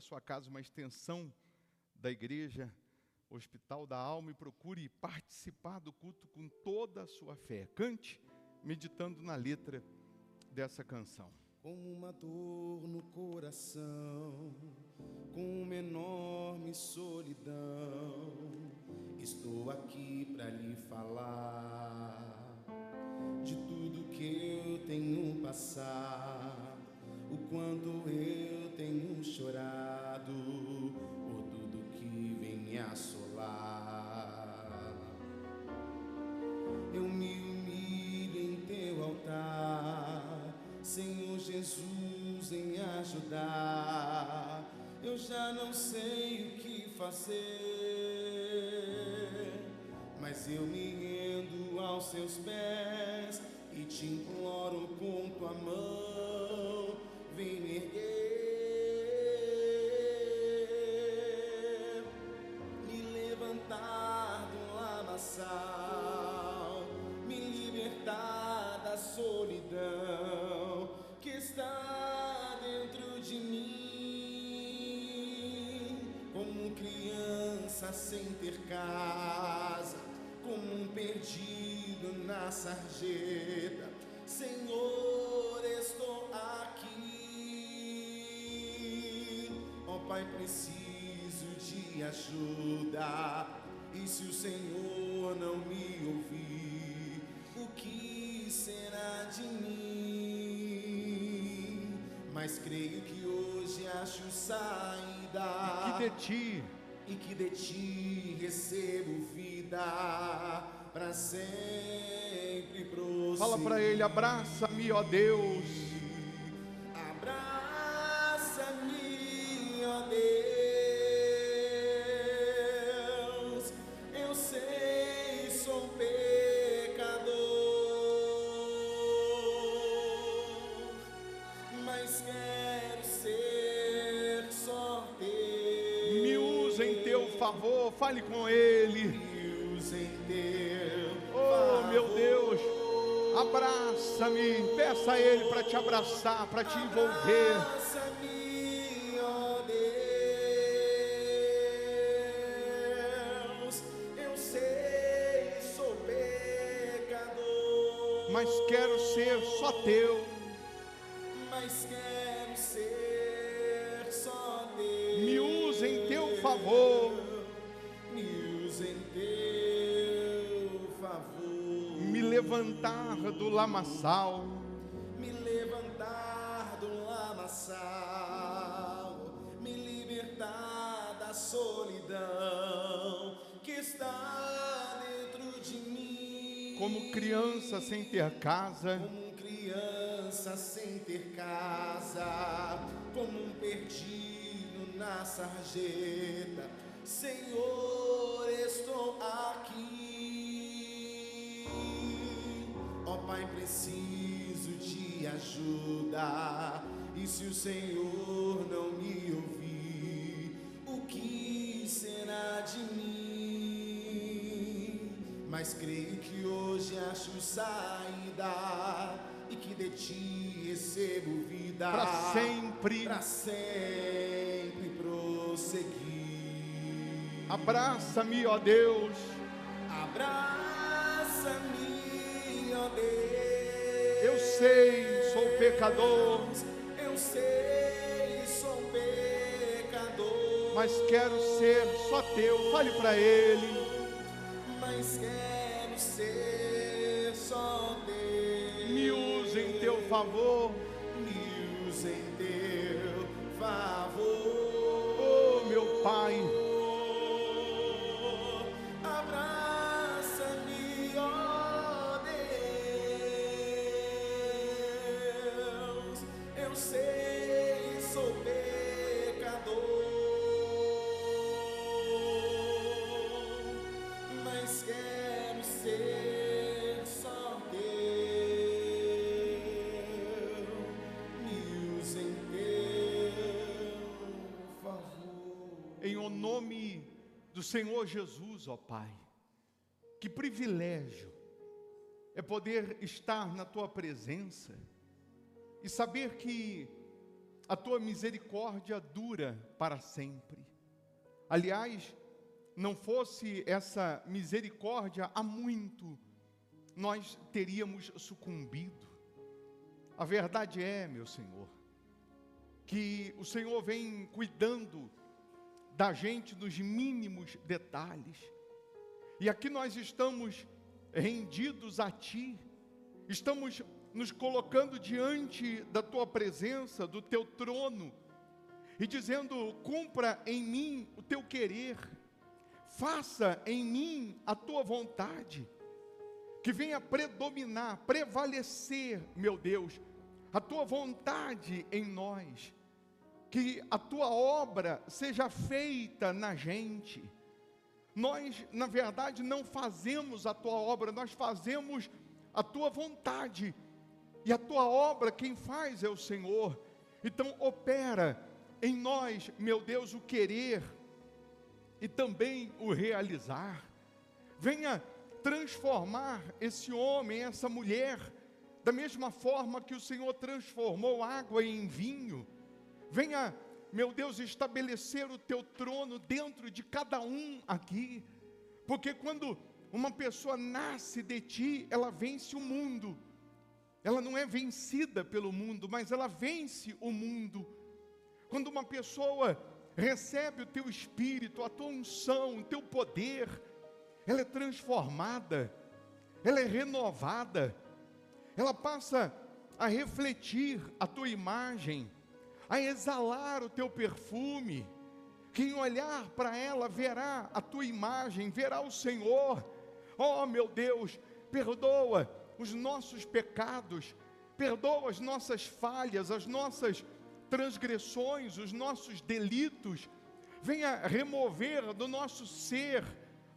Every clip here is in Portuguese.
sua casa uma extensão da igreja, Hospital da Alma, e procure participar do culto com toda a sua fé. Cante meditando na letra dessa canção. Com uma dor no coração, com uma enorme solidão, estou aqui para lhe falar de tudo que eu tenho passado, o quanto eu tenho chorado por tudo que vem me assolar. Eu me humilho em teu altar, Senhor Jesus, em me ajudar. Eu já não sei o que fazer, mas eu me rendo aos seus pés e te imploro com tua mão, vem me erguer, me levantar do lamaçal, me libertar da solidão que está dentro de mim, como criança sem ter casa, como um perdido na sarjeta. Senhor, estou aqui, ó Pai, preciso de ajuda, e se o Senhor não me ouvir, o que será de mim? Mas creio que hoje acho saída, e que de ti recebo vida para sempre prosseguir. Fala para ele: abraça-me, ó Deus. Abraça-me, ó Deus. Eu sei, sou pecador, mas quero ser só teu. Me usa em teu favor, fale com ele. Me usa em teu Oh, meu Deus, abraça-me, peça a ele para te abraçar, para te envolver. Abraça-me, ó Deus. Eu sei, sou pecador, Mas quero ser só teu. mas quero ser só teu. Me usa em teu favor, me usa em teu favor. me levantar do lamaçal, Me levantar do lamaçal, me libertar da solidão que está dentro de mim. como criança sem ter casa, Como criança sem ter casa, como um perdido na sarjeta. Senhor, estou aqui, ó Pai, preciso de ajuda, e se o Senhor não me ouvir, o que será de mim? Mas creio que hoje acho saída, e que de ti recebo vida para sempre prosseguir. Abraça-me, ó Deus. Abraça-me, ó Deus. Eu sei, sou pecador, Eu sei, sou pecador, mas quero ser só teu. Fale para ele. mas quero ser só teu. Me usa em teu favor, Me usa em teu favor. oh meu Pai. Abraça-me, ó Deus. Eu sei, sou pecador, mas quero ser só teu. Me usa em teu favor. Em o nome do Senhor Jesus, ó Pai, que privilégio é poder estar na Tua presença e saber que a tua misericórdia dura para sempre. Aliás, não fosse essa misericórdia, há muito nós teríamos sucumbido. A verdade é, meu Senhor, que o Senhor vem cuidando da gente nos mínimos detalhes. E aqui nós estamos rendidos a Ti, estamos nos colocando diante da Tua presença, do Teu trono, e dizendo: cumpra em mim o Teu querer, faça em mim a Tua vontade, que venha predominar, prevalecer, meu Deus, a Tua vontade em nós, que a Tua obra seja feita na gente. Nós, na verdade, não fazemos a Tua obra, nós fazemos a Tua vontade, e a Tua obra quem faz é o Senhor. Então opera em nós, meu Deus, o querer e também o realizar. Venha transformar esse homem, essa mulher, da mesma forma que o Senhor transformou água em vinho. Venha, meu Deus, estabelecer o Teu trono dentro de cada um aqui, porque quando uma pessoa nasce de Ti, ela vence o mundo. Ela não é vencida pelo mundo, mas ela vence o mundo. Quando uma pessoa recebe o Teu Espírito, a Tua unção, o Teu poder, ela é transformada, ela é renovada, ela passa a refletir a Tua imagem, a exalar o Teu perfume. Quem olhar para ela verá a Tua imagem, verá o Senhor. Oh, meu Deus, perdoa os nossos pecados, perdoa as nossas falhas, as nossas transgressões, os nossos delitos. Venha remover do nosso ser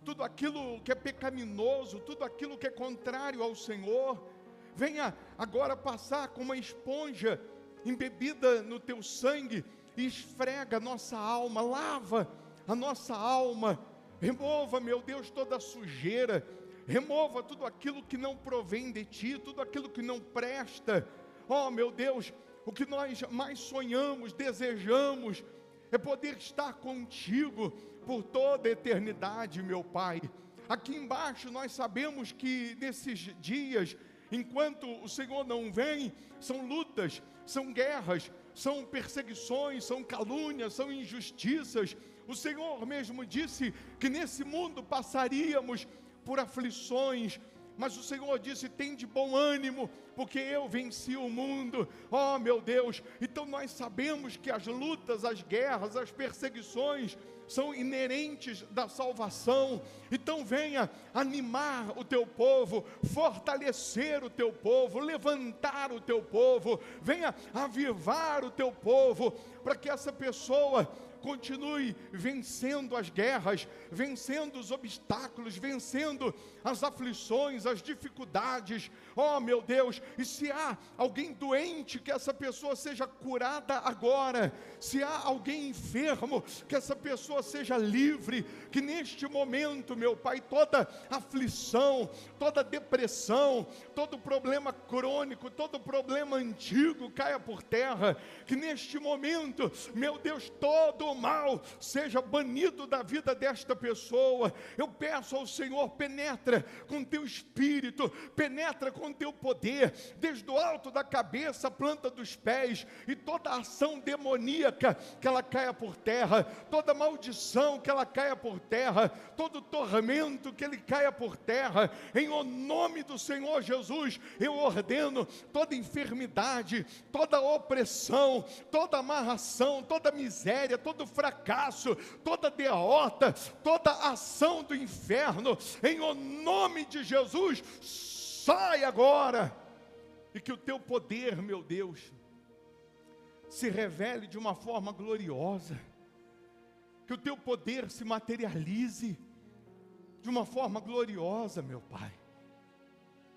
tudo aquilo que é pecaminoso, tudo aquilo que é contrário ao Senhor. Venha agora passar com uma esponja embebida no Teu sangue e esfrega a nossa alma, lava a nossa alma, remova, meu Deus, toda a sujeira, remova tudo aquilo que não provém de Ti, tudo aquilo que não presta. Oh, meu Deus, o que nós mais sonhamos, desejamos, é poder estar contigo por toda a eternidade, meu Pai. Aqui embaixo nós sabemos que nesses dias, enquanto o Senhor não vem, são lutas, são guerras, são perseguições, são calúnias, são injustiças. O Senhor mesmo disse que nesse mundo passaríamos por aflições, mas o Senhor disse: tem de bom ânimo, porque eu venci o mundo. Oh, meu Deus, então nós sabemos que as lutas, as guerras, as perseguições são inerentes da salvação. Então venha animar o Teu povo, fortalecer o Teu povo, levantar o Teu povo, venha avivar o Teu povo, para que essa pessoa continue vencendo as guerras, vencendo os obstáculos, vencendo as aflições, as dificuldades. Oh, meu Deus, e se há alguém doente, que essa pessoa seja curada agora. Se há alguém enfermo, que essa pessoa seja livre. Que neste momento, meu Pai, toda aflição, toda depressão, todo problema crônico, todo problema antigo caia por terra. Que neste momento, meu Deus, todo o mal seja banido da vida desta pessoa. Eu peço ao Senhor: penetra com Teu Espírito, penetra com Teu poder, desde o alto da cabeça, a planta dos pés, e toda ação demoníaca que ela caia por terra, toda maldição que ela caia por terra, todo tormento que ele caia por terra. Em o nome do Senhor Jesus, eu ordeno toda enfermidade, toda opressão, toda amarração, toda miséria, todo fracasso, toda derrota, toda ação do inferno, em o nome de Jesus, sai agora. E que o Teu poder, meu Deus, se revele de uma forma gloriosa, que o Teu poder se materialize de uma forma gloriosa, meu Pai.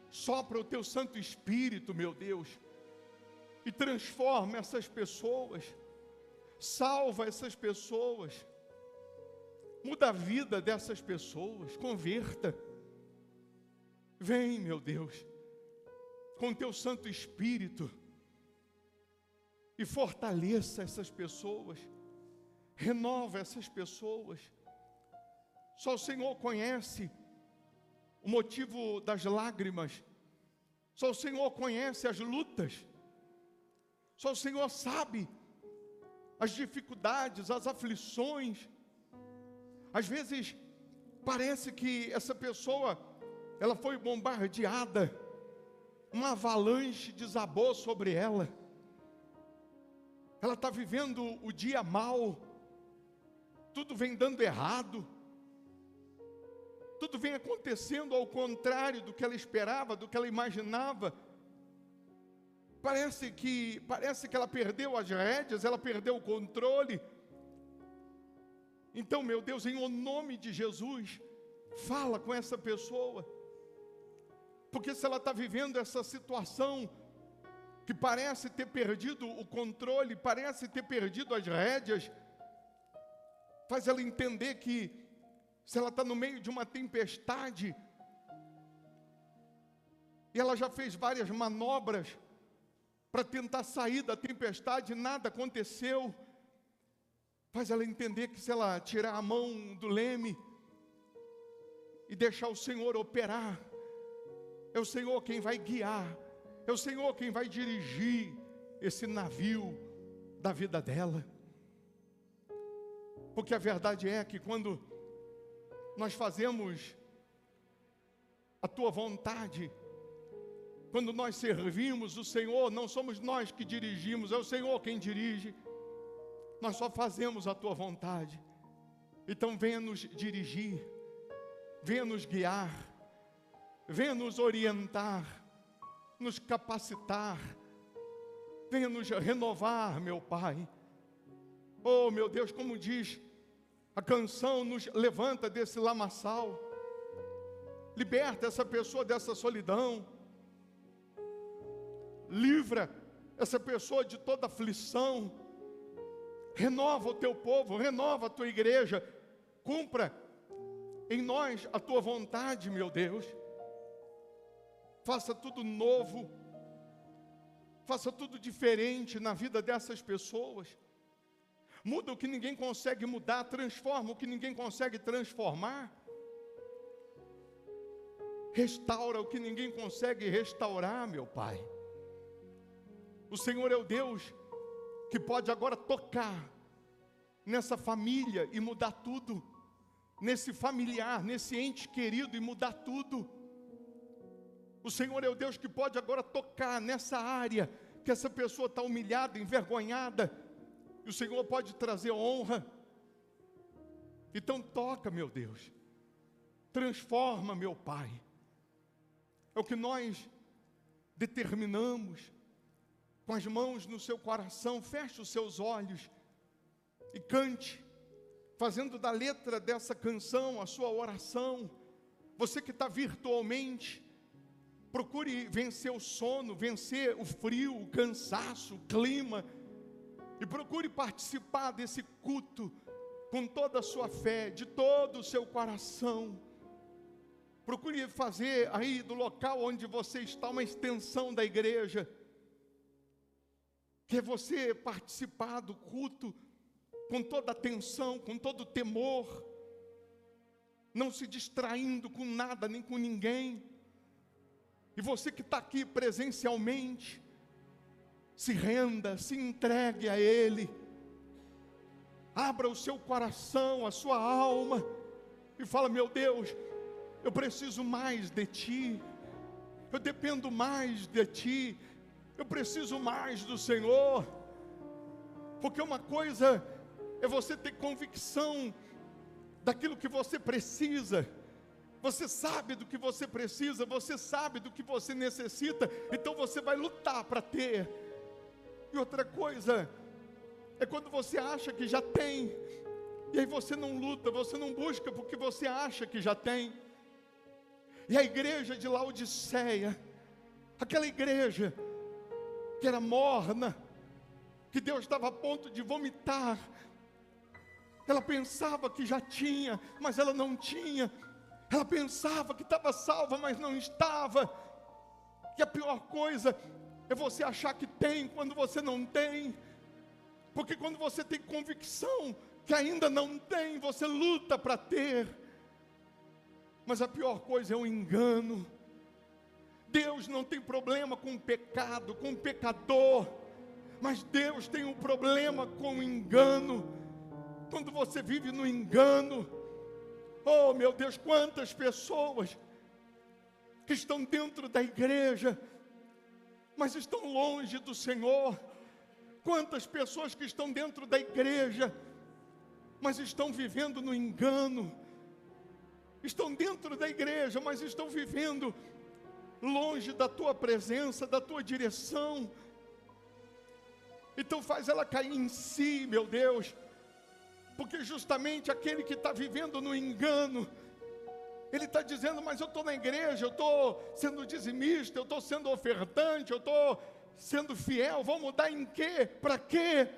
Sopra o Teu Santo Espírito, meu Deus, e transforma essas pessoas, salva essas pessoas, muda a vida dessas pessoas, converta. Vem, meu Deus, com Teu Santo Espírito, e fortaleça essas pessoas, renova essas pessoas. Só o Senhor conhece o motivo das lágrimas, só o Senhor conhece as lutas, só o Senhor sabe as dificuldades, as aflições. Às vezes parece que essa pessoa, ela foi bombardeada, uma avalanche desabou sobre ela. Ela está vivendo o dia mal, tudo vem dando errado, tudo vem acontecendo ao contrário do que ela esperava, do que ela imaginava. Parece que ela perdeu as rédeas, ela perdeu o controle. Então, meu Deus, em nome de Jesus, fala com essa pessoa. Porque se ela está vivendo essa situação que parece ter perdido o controle, parece ter perdido as rédeas, faz ela entender que se ela está no meio de uma tempestade, e ela já fez várias manobras para tentar sair da tempestade, nada aconteceu, faz ela entender que se ela tirar a mão do leme e deixar o Senhor operar, é o Senhor quem vai guiar, é o Senhor quem vai dirigir esse navio da vida dela. Porque a verdade é que quando nós fazemos a tua vontade, quando nós servimos o Senhor, não somos nós que dirigimos, é o Senhor quem dirige. Nós só fazemos a tua vontade. Então venha nos dirigir, venha nos guiar, venha nos orientar, nos capacitar, venha nos renovar, meu Pai. Oh, meu Deus, como diz a canção, nos levanta desse lamaçal, liberta essa pessoa dessa solidão, livra essa pessoa de toda aflição, renova o teu povo, renova a tua igreja, cumpra em nós a tua vontade, meu Deus. Faça tudo novo, faça tudo diferente na vida dessas pessoas. Muda o que ninguém consegue mudar, transforma o que ninguém consegue transformar. Restaura o que ninguém consegue restaurar, meu Pai. O Senhor é o Deus que pode agora tocar nessa família e mudar tudo, nesse familiar, nesse ente querido e mudar tudo. O Senhor é o Deus que pode agora tocar nessa área que essa pessoa está humilhada, envergonhada, e o Senhor pode trazer honra. Então toca, meu Deus, transforma, meu Pai. É o que nós determinamos, com as mãos no seu coração. Feche os seus olhos e cante, fazendo da letra dessa canção a sua oração. Você que está virtualmente, procure vencer o sono, vencer o frio, o cansaço, o clima, e procure participar desse culto com toda a sua fé, de todo o seu coração. Procure fazer aí do local onde você está uma extensão da igreja, que é você participar do culto com toda atenção, com todo temor, não se distraindo com nada nem com ninguém. E você que está aqui presencialmente, se renda, se entregue a Ele, abra o seu coração, a sua alma, e fala: meu Deus, eu preciso mais de Ti, eu dependo mais de Ti, eu preciso mais do Senhor. Porque uma coisa é você ter convicção daquilo que você precisa, você sabe do que você precisa, você sabe do que você necessita, então você vai lutar para ter. E outra coisa é quando você acha que já tem, e aí você não luta, você não busca porque você acha que já tem. E a igreja de Laodiceia, aquela igreja que era morna, que Deus estava a ponto de vomitar, ela pensava que já tinha, mas ela não tinha. Ela pensava que estava salva, mas não estava. E a pior coisa é você achar que tem quando você não tem. Porque quando você tem convicção que ainda não tem, você luta para ter. Mas a pior coisa é o engano. Deus não tem problema com o pecado, com o pecador, mas Deus tem um problema com o engano. Quando você vive no engano, oh meu Deus, quantas pessoas que estão dentro da igreja, mas estão longe do Senhor. Quantas pessoas que estão dentro da igreja, mas estão vivendo no engano. Estão dentro da igreja, mas estão vivendo longe da tua presença, da tua direção. Então faz ela cair em si, meu Deus, porque justamente aquele que está vivendo no engano, ele está dizendo, mas eu estou na igreja, eu estou sendo dizimista, eu estou sendo ofertante, eu estou sendo fiel, vou mudar em quê? Para quê?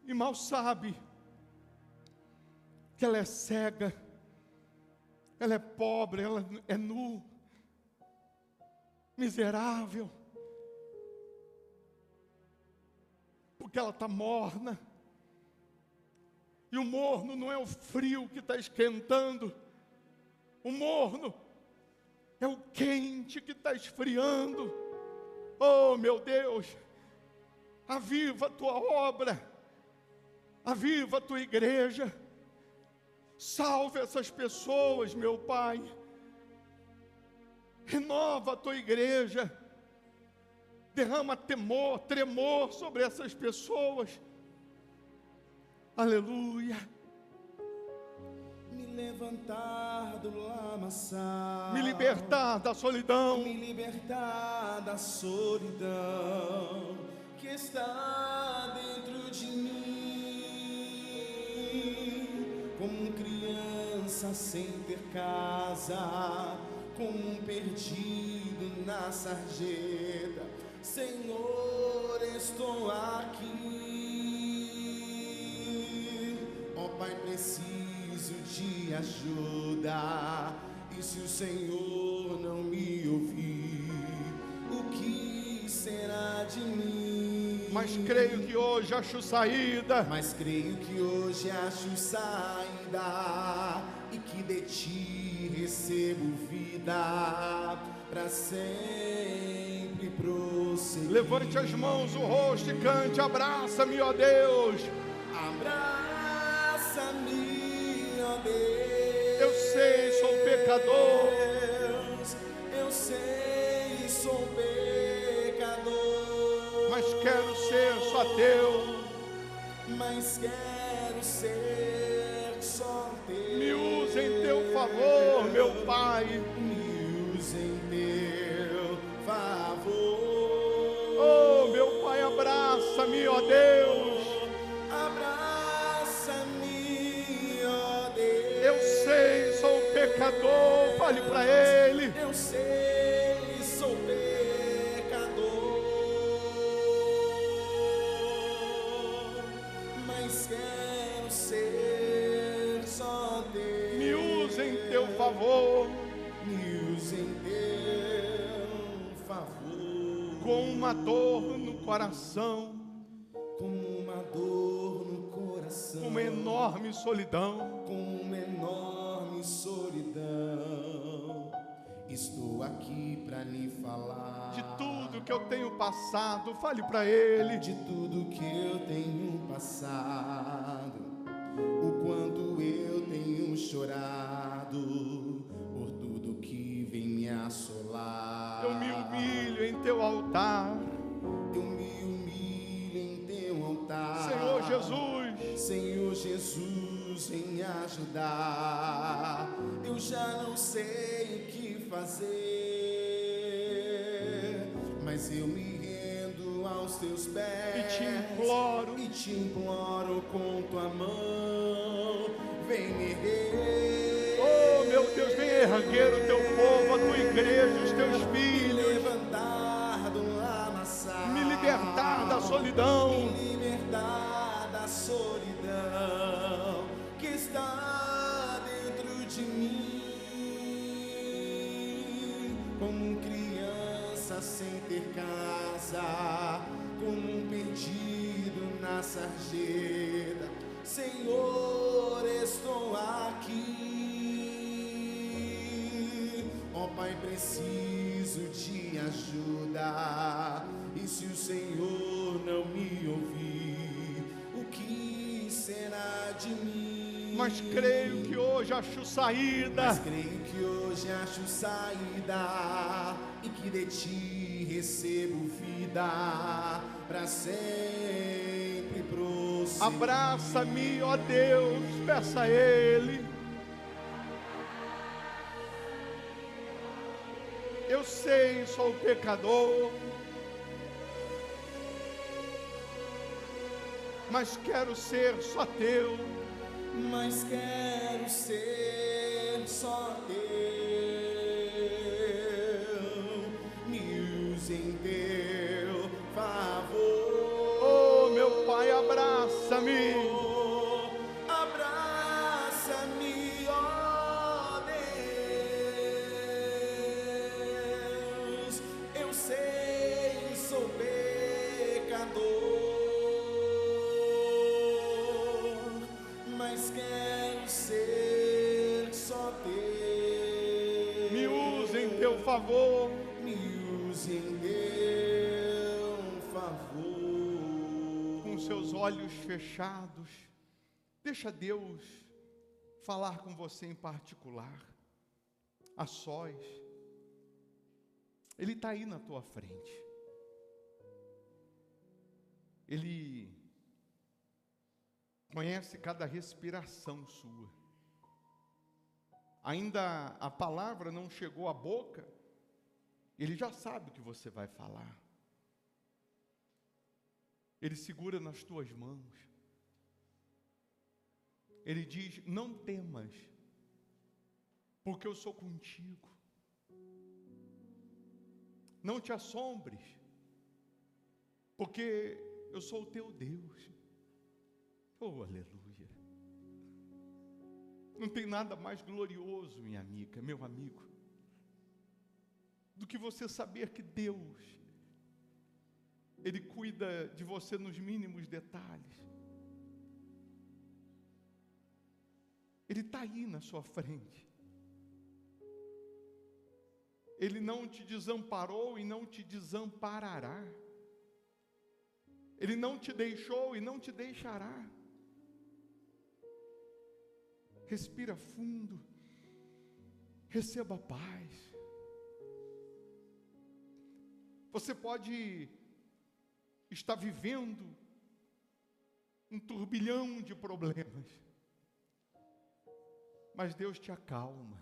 E mal sabe que ela é cega, ela é pobre, ela é nu, miserável, porque ela está morna. E o morno não é o frio que está esquentando, o morno é o quente que está esfriando. Oh meu Deus, aviva a tua obra, aviva a tua igreja, salve essas pessoas, meu Pai, renova a tua igreja, derrama tremor sobre essas pessoas. Aleluia. Me levantar do lamaçal, Me libertar da solidão, me libertar da solidão que está dentro de mim, como criança sem ter casa, como um perdido na sarjeta. Senhor, estou aqui. Ó Pai, preciso de ajuda, e se o Senhor não me ouvir, o que será de mim? mas creio que hoje acho saída. Mas creio que hoje acho saída, e que de ti recebo vida, para sempre prosseguir. Levante as mãos, o rosto e cante, abraça-me, ó Deus. Abraça-me, ó Deus. Eu sei, sou pecador, Eu sei, sou pecador, mas quero ser só teu. mas quero ser só teu. Me use em teu favor, meu Pai. Me use em teu favor. Oh, meu Pai, abraça-me, ó Deus. Abraça-me, ó Deus. Eu sei, sou pecador, fale para Ele. Eu sei, sou pecador, mas quero ser só teu. Me use em teu favor, Me use em teu favor. com uma dor no coração, Com uma dor no coração, uma enorme solidão. com uma enorme solidão, estou aqui para lhe falar De tudo que eu tenho passado, fale para Ele. de tudo que eu tenho passado, o quanto eu tenho chorado por tudo que vem me assolar. Eu me humilho em teu altar, Eu me humilho em teu altar, Senhor Jesus. Senhor Jesus, vem me ajudar. Eu já não sei o que fazer, mas eu me rendo aos teus pés E te imploro, e te imploro com tua mão. Vem me erguer, oh meu Deus, vem erguer o teu povo, a tua igreja, os teus me filhos, levantar do lamaçal, me libertar da solidão. me libertar da solidão que está dentro de mim, como criança sem ter casa, como um perdido na sarjeta. Senhor, estou aqui. Ó Pai, preciso de ajuda. E se o Senhor não me ouvir, o que será de mim? Mas creio que hoje acho saída. Mas creio que hoje acho saída, e que de ti recebo vida para sempre prosseguir. Abraça-me, ó Deus, peça a Ele. Eu sei, sou pecador, mas quero ser só teu. Mas quero ser só teu. Me use em teu favor. Oh, meu Pai, abraça-me. Abraça-me, ó Deus. Eu sei, sou pecador, mas quero ser só teu. Me use em teu favor. Me use em teu favor. Com seus olhos fechados, deixa Deus falar com você em particular, a sós. Ele está aí na tua frente. Ele conhece cada respiração sua. Ainda a palavra não chegou à boca, Ele já sabe o que você vai falar. Ele segura nas tuas mãos. Ele diz: não temas, porque eu sou contigo. Não te assombres, porque eu sou o teu Deus. Oh, aleluia. Não tem nada mais glorioso, minha amiga, meu amigo, do que você saber que Deus, Ele cuida de você nos mínimos detalhes. Ele está aí na sua frente. Ele não te desamparou e não te desamparará. Ele não te deixou e não te deixará. Respira fundo. Receba paz. Você pode estar vivendo um turbilhão de problemas, mas Deus te acalma.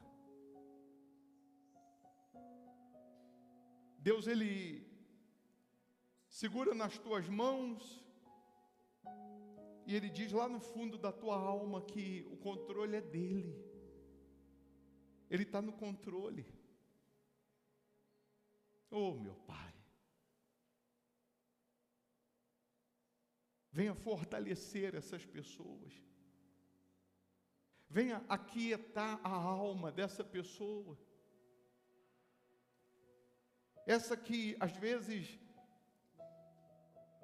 Deus, Ele segura nas tuas mãos e Ele diz lá no fundo da tua alma que o controle é dEle. Ele está no controle. Oh, meu Pai, venha fortalecer essas pessoas. Venha aquietar a alma dessa pessoa. Essa que às vezes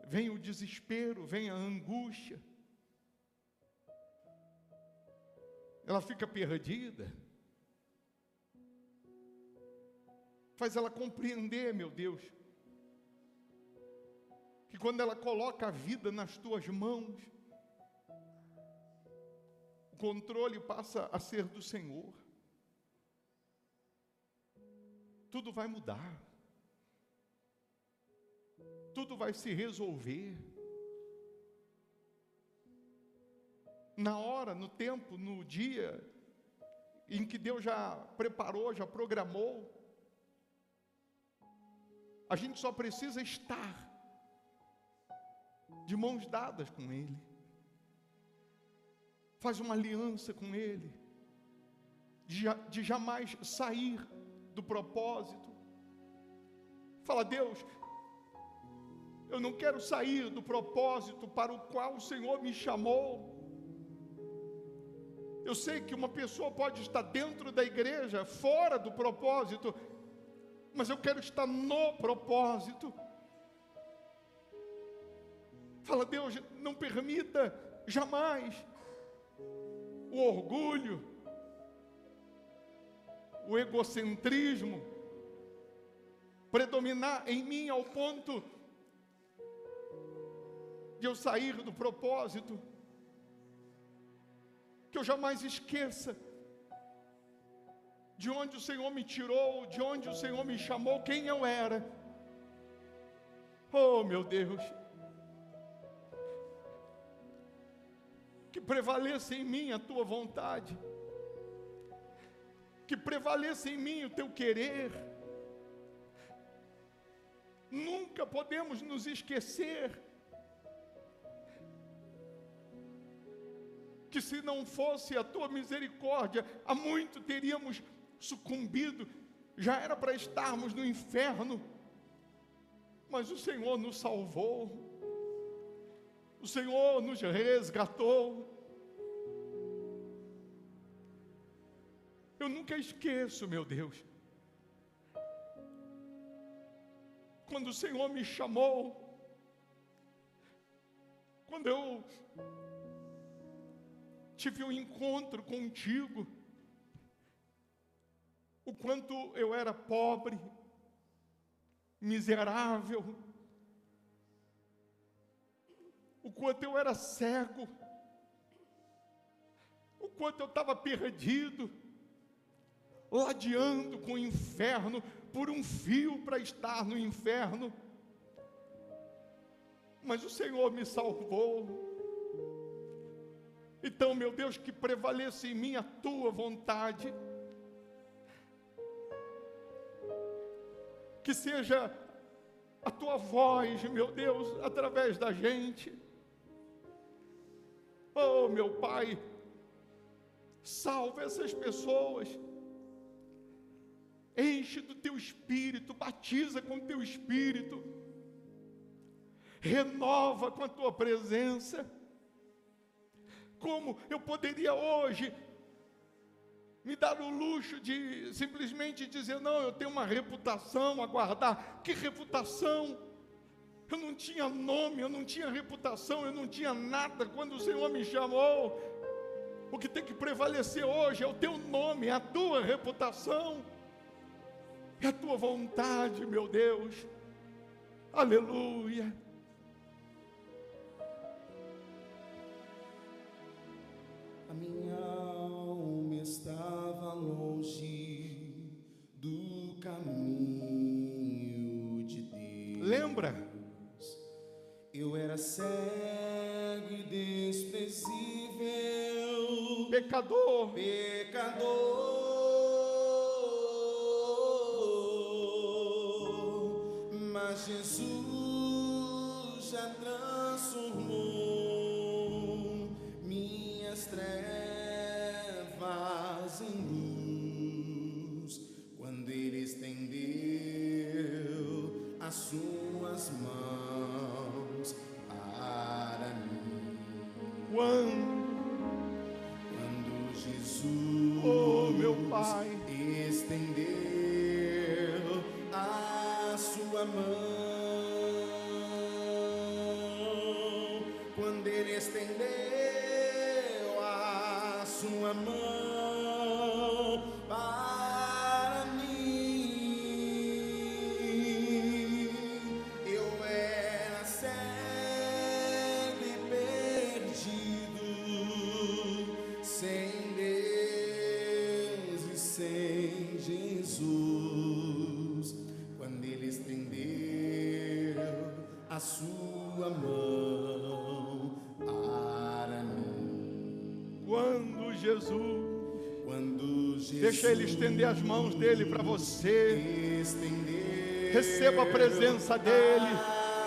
vem o desespero, vem a angústia. Ela fica perdida. Faz ela compreender, meu Deus, que quando ela coloca a vida nas tuas mãos, o controle passa a ser do Senhor. Tudo vai mudar. Tudo vai se resolver. Na hora, no tempo, no dia em que Deus já preparou, já programou. A gente só precisa estar de mãos dadas com Ele. Faz uma aliança com Ele, de jamais sair do propósito. Fala: Deus, eu não quero sair do propósito para o qual o Senhor me chamou. Eu sei que uma pessoa pode estar dentro da igreja, fora do propósito, mas eu quero estar no propósito. Fala: Deus, não permita jamais o orgulho, o egocentrismo predominar em mim ao ponto de eu sair do propósito. Que eu jamais esqueça de onde o Senhor me tirou, de onde o Senhor me chamou, quem eu era. Oh, meu Deus, que prevaleça em mim a tua vontade, que prevaleça em mim o teu querer. Nunca podemos nos esquecer que se não fosse a tua misericórdia, há muito teríamos sucumbido, já era para estarmos no inferno, mas o Senhor nos salvou, o Senhor nos resgatou. Eu nunca esqueço, meu Deus, quando o Senhor me chamou, quando eu tive um encontro contigo, o quanto eu era pobre, miserável, o quanto eu era cego, o quanto eu estava perdido, ladeando com o inferno, por um fio para estar no inferno, mas o Senhor me salvou. Então, meu Deus, que prevaleça em mim a tua vontade, que seja a tua voz, meu Deus, através da gente. Oh, meu Pai, salva essas pessoas, enche do teu Espírito, batiza com o teu Espírito, renova com a tua presença. Como eu poderia hoje me dar o luxo de simplesmente dizer: não, eu tenho uma reputação a guardar. Que reputação? Eu não tinha nome, eu não tinha reputação, eu não tinha nada quando o Senhor me chamou. O que tem que prevalecer hoje é o teu nome, é a tua reputação, é a tua vontade, meu Deus. Aleluia. A minha alma estava longe do caminho de Deus. Lembra? Eu era cego e desprezível, Pecador, mas Jesus já transformou minhas trevas em luz, quando Ele estendeu as suas mãos para mim. Quando Jesus, oh meu Pai, estendeu a sua mão, quando Ele estendeu a sua mão para mim, eu era cego e perdido, sem Deus e sem Jesus, quando Ele estendeu a sua mão para mim. quando Jesus, Quando Jesus, deixa Ele estender as mãos dele para você. estendeu Receba a presença dele,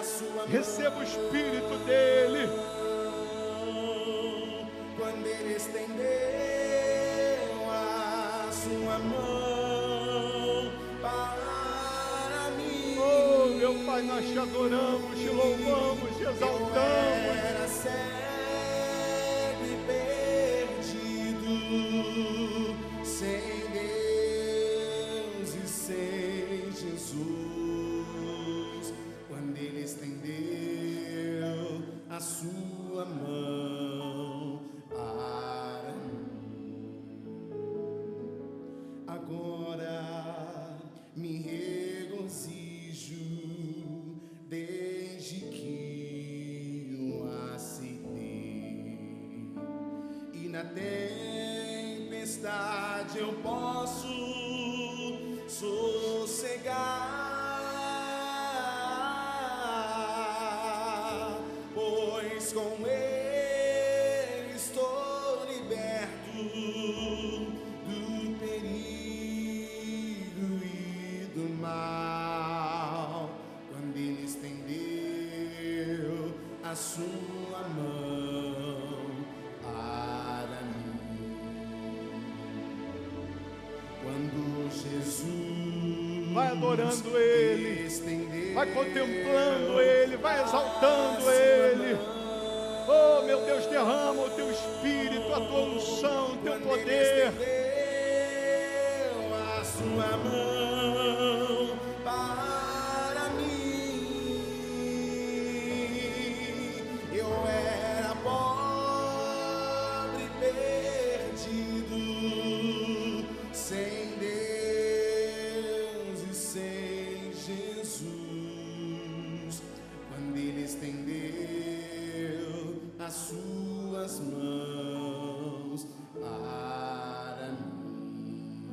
a sua receba o Espírito dele. Quando Ele estendeu a sua mão para mim, Oh meu Pai, nós te adoramos, te louvamos, te exaltamos. era cego e perdido, sem Deus e sem Jesus, quando Ele estendeu a na tempestade eu posso sossegar, pois com Ele estou liberto do perigo e do mal. Quando Ele estendeu a sua mão para mim, quando Jesus vai adorando Ele, estendeu, vai contemplando Ele, vai exaltando Ele. Oh, meu Deus, derrama o teu Espírito, a tua unção, o teu poder. estendeu a sua mão para mim, eu era pobre, perdido, sem Deus e sem Jesus. Quando Ele estendeu as suas mãos para mim,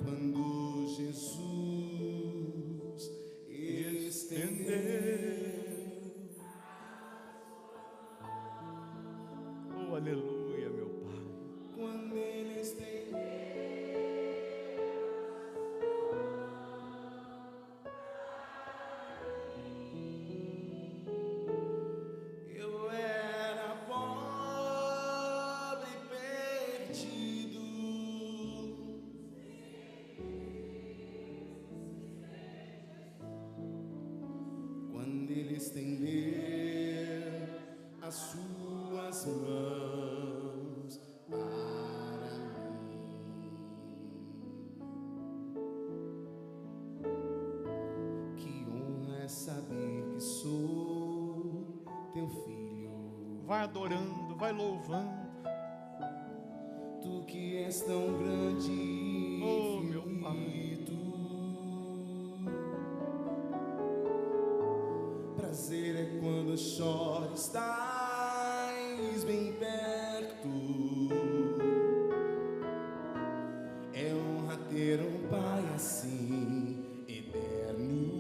quando Jesus estendeu. Oh, aleluia, meu Pai. Quando Ele estendeu, eu era pobre, perdido, quando Ele estendeu as suas mãos para mim. Que honra é saber que sou teu filho, Vai adorando, vai louvando. tu que és tão grande e Oh, meu infinito. Prazer é quando choro, estás bem perto. É honra ter um Pai assim, eterno.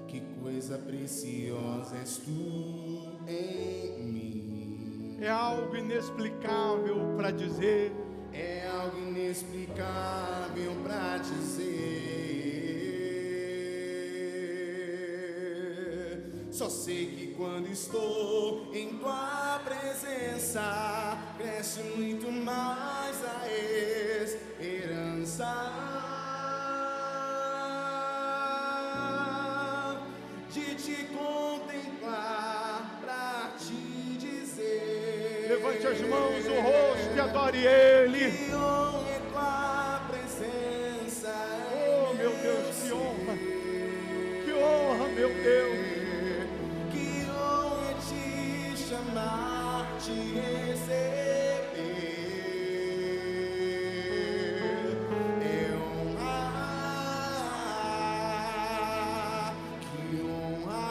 Que coisa preciosa és tu em mim. É algo inexplicável para dizer. É algo inexplicável pra dizer. Só sei que quando estou em tua presença, cresce muito mais a esperança de te contemplar, pra te dizer. Levante as mãos, o rosto e adore Ele. Que honra é tua presença. Oh, meu Deus, que honra. Que honra, meu Deus. Que honra é te chamar, te receber. É honra, que honra.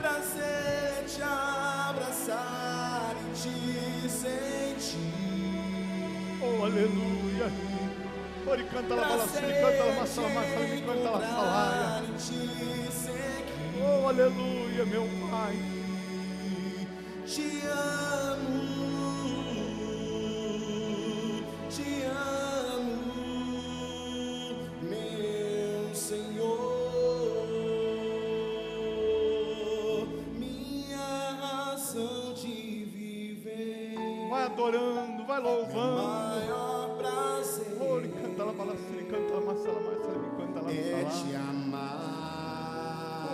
Prazer te abraçar e te sentir. Oh, aleluia. Ore, canta la balassini, canta la massala, massala, canta la salaia. Oh, aleluia, meu Pai. Te amo, meu Senhor, minha razão de viver. Vai adorando, vai louvando. Maior prazer Ore, canta la balassini, canta la massala, massala, canta la é te salaia. amar.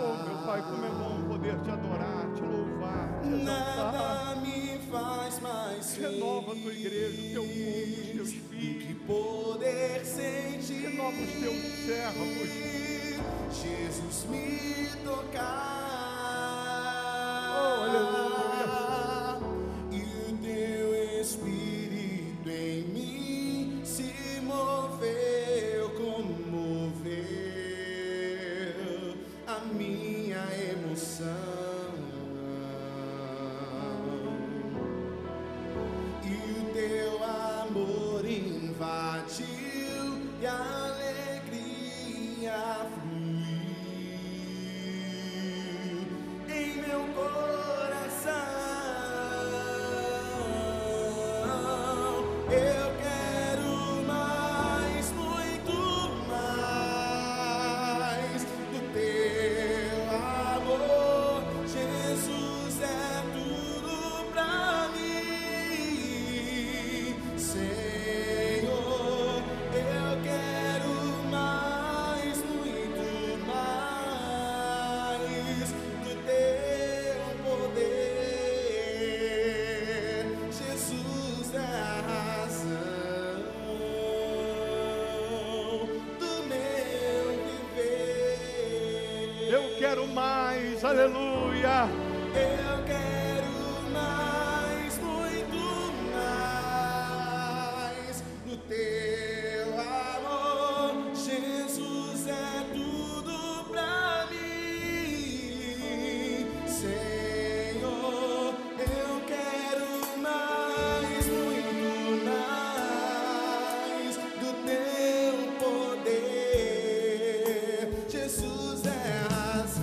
Oh, meu Pai, como é bom poder te adorar, te louvar, te exaltar. Nada me faz mais Renova a tua igreja, o teu povo, os teus que filhos. poder sentir Renova os teus servos. Jesus me tocar. Oh, aleluia. E o teu Espírito em mim se moveu como moveu a mim. minha emoção. E o teu amor invadiu e a alegria fluiu em meu coração. Eu quero mais, muito mais do teu amor. Jesus é tudo pra mim, Senhor. Eu quero mais, muito mais do teu poder. Jesus é a razão do meu viver. Eu quero mais, aleluia. Eu quero mais, muito mais do teu amor. Jesus é tudo pra mim, Senhor. Eu quero mais, muito mais do teu poder. Jesus é a razão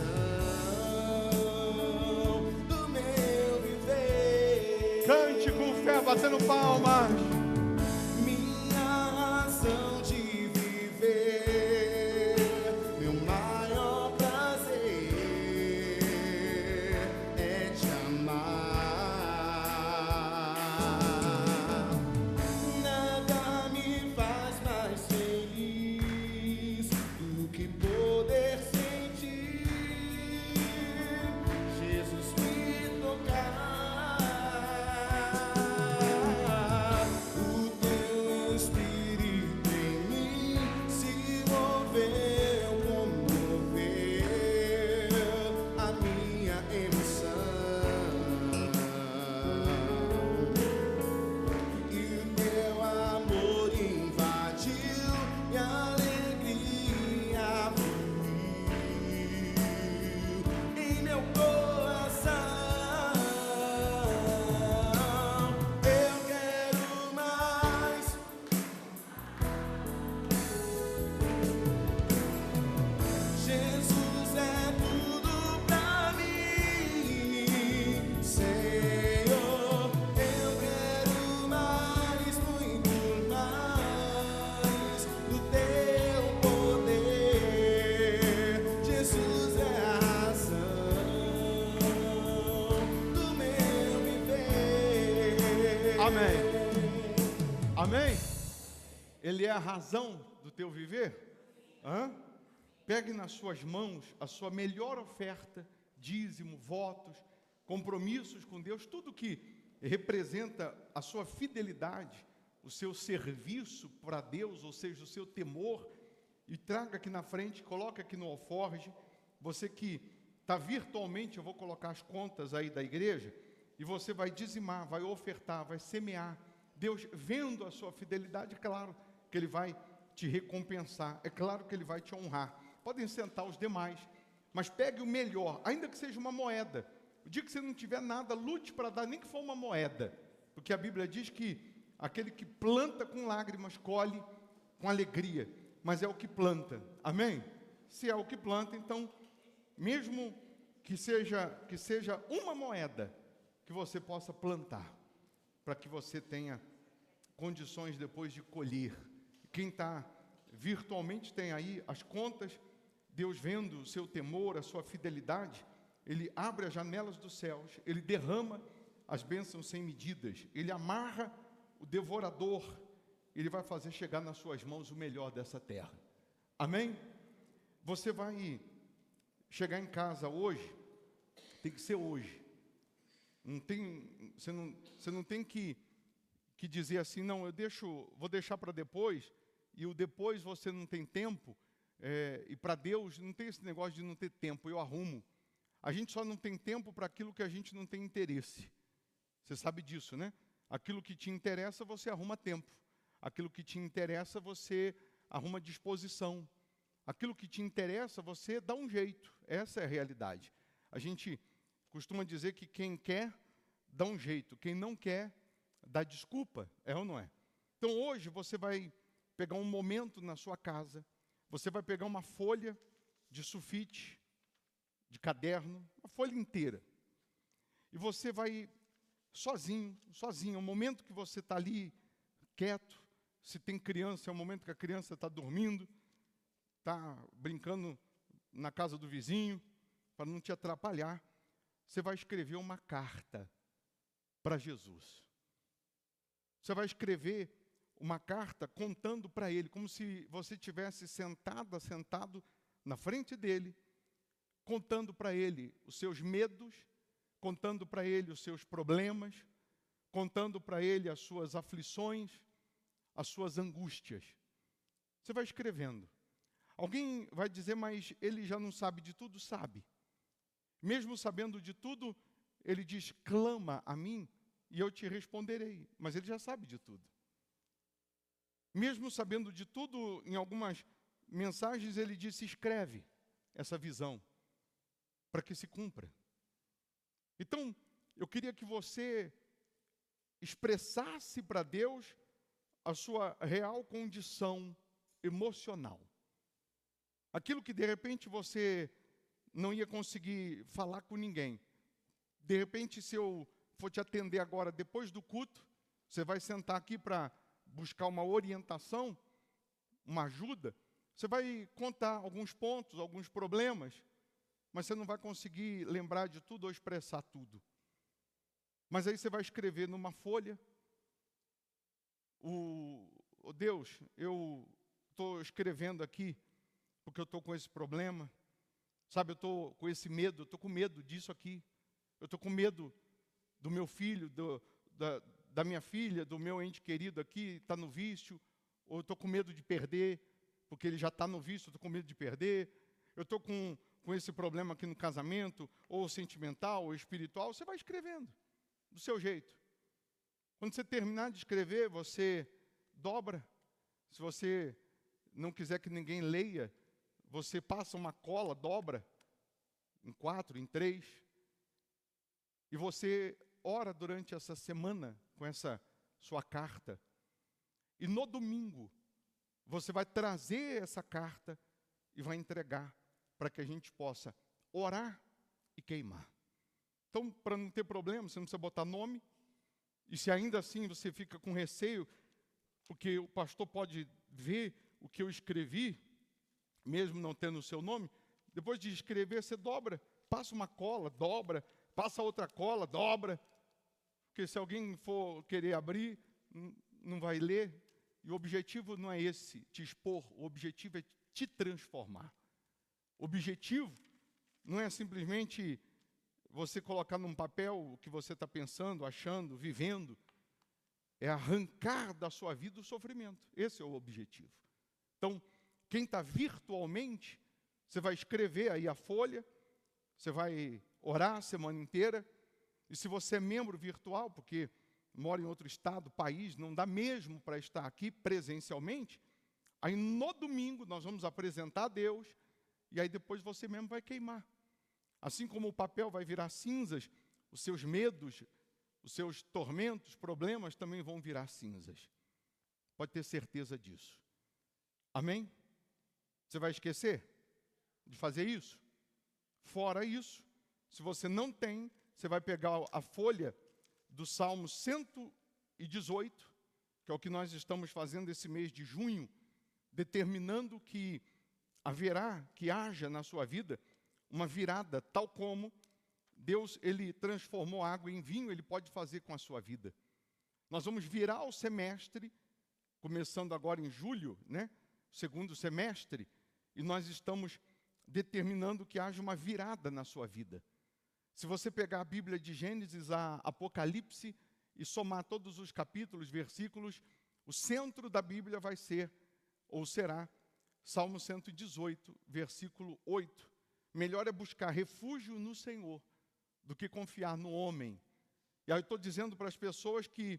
do meu viver. Cante com fé, batendo palmas. Minha razão de viver, meu maior prazer é te amar. Nada me faz mais feliz do que poder sentir Jesus me tocar. O teu Espírito em mim se moveu, comoveu a minha emoção. E o teu amor invadiu e a alegria fluiu em meu coração. Eu quero mais. Jesus é tudo pra mim, Senhor. Eu quero mais, muito mais do teu poder. Jesus é a razão do meu viver. Amém. Amém? Ele é a razão do teu viver? Hã? Pegue nas suas mãos a sua melhor oferta, dízimo, votos, compromissos com Deus, tudo que representa a sua fidelidade, o seu serviço para Deus, ou seja, o seu temor, e traga aqui na frente, coloque aqui no alforje. Você que está virtualmente, eu vou colocar as contas aí da igreja, e você vai dizimar, vai ofertar, vai semear. Deus, vendo a sua fidelidade, é claro que Ele vai te recompensar, é claro que Ele vai te honrar. Podem sentar os demais, mas pegue o melhor, ainda que seja uma moeda. O dia que você não tiver nada, lute para dar, nem que for uma moeda, porque a Bíblia diz que aquele que planta com lágrimas, colhe com alegria, mas é o que planta, amém? Se é o que planta, então, mesmo que seja uma moeda, que você possa plantar, para que você tenha condições depois de colher. Quem está virtualmente tem aí as contas. Deus, vendo o seu temor, a sua fidelidade, Ele abre as janelas dos céus, Ele derrama as bênçãos sem medidas, Ele amarra o devorador, Ele vai fazer chegar nas suas mãos o melhor dessa terra. Amém? Você vai chegar em casa hoje, tem que ser hoje. Você não tem que dizer assim, não, vou deixar para depois, e o depois você não tem tempo. E para Deus não tem esse negócio de não ter tempo, eu arrumo. A gente só não tem tempo para aquilo que a gente não tem interesse. Você sabe disso, né? Aquilo que te interessa, você arruma tempo. Aquilo que te interessa, você arruma disposição. aquilo que te interessa, você dá um jeito. Essa é a realidade. A gente costuma dizer que quem quer, dá um jeito. Quem não quer, dá desculpa. É ou não é? Então hoje você vai pegar um momento na sua casa, você vai pegar uma folha de sulfite, de caderno, uma folha inteira. E você vai sozinho, é um momento que você está ali quieto. Se tem criança, é o momento que a criança está dormindo, está brincando na casa do vizinho, para não te atrapalhar. Você vai escrever uma carta para Jesus. Você vai escrever uma carta contando para Ele, como se você tivesse sentado na frente dele, contando para Ele os seus medos, contando para Ele os seus problemas, contando para Ele as suas aflições, as suas angústias. Você vai escrevendo. Alguém vai dizer, mas ele já não sabe de tudo? Sabe. Mesmo sabendo de tudo, ele diz, clama a mim e eu te responderei. Mas ele já sabe de tudo. Mesmo sabendo de tudo, em algumas mensagens ele disse, escreve essa visão para que se cumpra. Então, eu queria que você expressasse para Deus a sua real condição emocional. Aquilo que de repente você não ia conseguir falar com ninguém. De repente, se eu for te atender agora depois do culto, você vai sentar aqui para buscar uma orientação, uma ajuda, você vai contar alguns pontos, alguns problemas, mas você não vai conseguir lembrar de tudo ou expressar tudo. Mas aí você vai escrever numa folha, Deus, eu estou escrevendo aqui porque eu estou com esse problema, sabe, eu estou com esse medo, eu estou com medo disso aqui, eu estou com medo do meu filho, da minha filha, do meu ente querido aqui, está no vício, ou eu estou com medo de perder, porque ele já está no vício, eu estou com medo de perder, eu estou com esse problema aqui no casamento, ou sentimental, ou espiritual. Você vai escrevendo, do seu jeito. Quando você terminar de escrever, você dobra. Se você não quiser que ninguém leia, você passa uma cola, dobra, em 4, em 3, e você ora durante essa semana com essa sua carta. E no domingo, você vai trazer essa carta e vai entregar para que a gente possa orar e queimar. Então, para não ter problema, você não precisa botar nome. E se ainda assim você fica com receio, porque o pastor pode ver o que eu escrevi, mesmo não tendo o seu nome, depois de escrever, você dobra, passa uma cola, dobra, passa outra cola, dobra, porque se alguém for querer abrir, não vai ler, e o objetivo não é esse, te expor, o objetivo é te transformar. O objetivo não é simplesmente você colocar num papel o que você está pensando, achando, vivendo, é arrancar da sua vida o sofrimento. Esse é o objetivo. Então, quem está virtualmente, você vai escrever aí a folha, você vai orar a semana inteira, e se você é membro virtual, porque mora em outro estado, país, não dá mesmo para estar aqui presencialmente, aí no domingo nós vamos apresentar a Deus, e aí depois você mesmo vai queimar. Assim como o papel vai virar cinzas, os seus medos, os seus tormentos, problemas também vão virar cinzas. Pode ter certeza disso. Amém? Você vai esquecer de fazer isso? Fora isso, se você não tem, você vai pegar a folha do Salmo 118, que é o que nós estamos fazendo esse mês de junho, determinando que haja na sua vida uma virada, tal como Deus, Ele transformou a água em vinho, Ele pode fazer com a sua vida. Nós vamos virar o semestre, começando agora em julho, né? Segundo semestre, e nós estamos determinando que haja uma virada na sua vida. Se você pegar a Bíblia de Gênesis a Apocalipse e somar todos os capítulos, versículos, o centro da Bíblia vai ser, ou será, Salmo 118, versículo 8. Melhor é buscar refúgio no Senhor do que confiar no homem. E aí eu estou dizendo para as pessoas que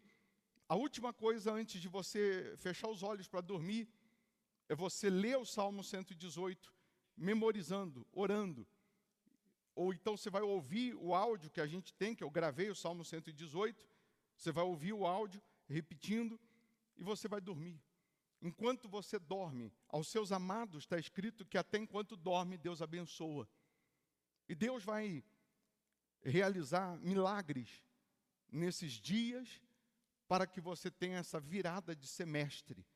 a última coisa antes de você fechar os olhos para dormir é você ler o Salmo 118, memorizando, orando. Ou então você vai ouvir o áudio que a gente tem, que eu gravei o Salmo 118, você vai ouvir o áudio, repetindo, e você vai dormir. Enquanto você dorme, aos seus amados está escrito que até enquanto dorme, Deus abençoa. E Deus vai realizar milagres nesses dias para que você tenha essa virada de semestre.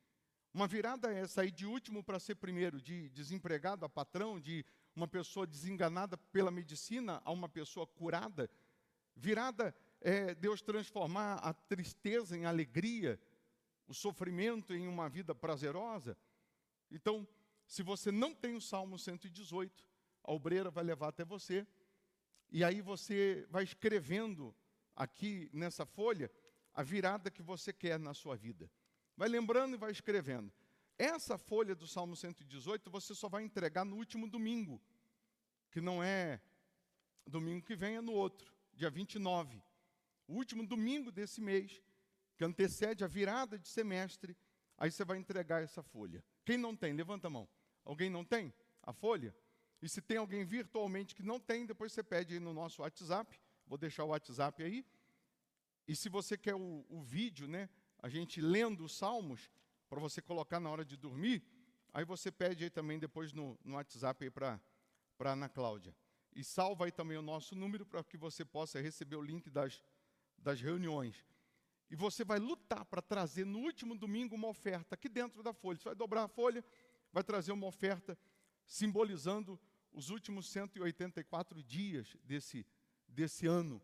Uma virada é sair de último para ser primeiro, de desempregado a patrão, de uma pessoa desenganada pela medicina a uma pessoa curada. Virada é Deus transformar a tristeza em alegria, o sofrimento em uma vida prazerosa. Então, se você não tem o Salmo 118, a obreira vai levar até você, e aí você vai escrevendo aqui nessa folha a virada que você quer na sua vida. Vai lembrando e vai escrevendo. Essa folha do Salmo 118 você só vai entregar no último domingo, que não é domingo que vem, é no outro, dia 29. O último domingo desse mês, que antecede a virada de semestre, aí você vai entregar essa folha. Quem não tem, levanta a mão. Alguém não tem a folha? E se tem alguém virtualmente que não tem, depois você pede aí no nosso WhatsApp, vou deixar o WhatsApp aí. E se você quer o vídeo, né, a gente lendo os salmos, para você colocar na hora de dormir, aí você pede aí também depois no WhatsApp aí para a Ana Cláudia. E salva aí também o nosso número para que você possa receber o link das reuniões. E você vai lutar para trazer no último domingo uma oferta aqui dentro da folha. Você vai dobrar a folha, vai trazer uma oferta simbolizando os últimos 184 dias desse ano.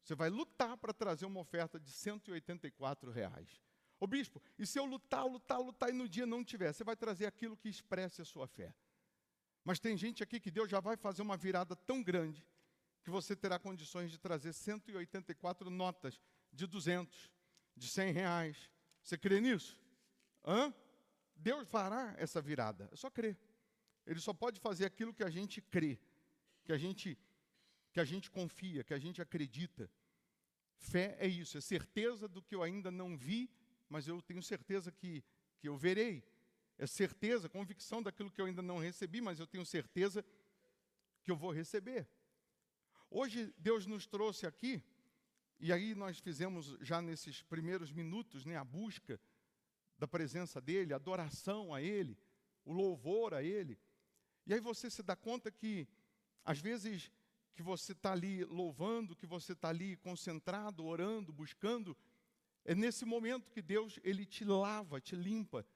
Você vai lutar para trazer uma oferta de R$184. Ô bispo, e se eu lutar e no dia não tiver? Você vai trazer aquilo que expresse a sua fé. Mas tem gente aqui que Deus já vai fazer uma virada tão grande que você terá condições de trazer 184 notas de 200, de R$100. Você crê nisso? Deus fará essa virada, é só crer. Ele só pode fazer aquilo que a gente crê, que a gente confia, que a gente acredita. Fé é isso, é certeza do que eu ainda não vi, mas eu tenho certeza que eu verei. É certeza, convicção daquilo que eu ainda não recebi, mas eu tenho certeza que eu vou receber. Hoje Deus nos trouxe aqui, e aí nós fizemos já nesses primeiros minutos, né, a busca da presença dEle, a adoração a Ele, o louvor a Ele. E aí você se dá conta que, às vezes, que você está ali louvando, que você está ali concentrado, orando, buscando, é nesse momento que Deus, Ele te lava, te limpa.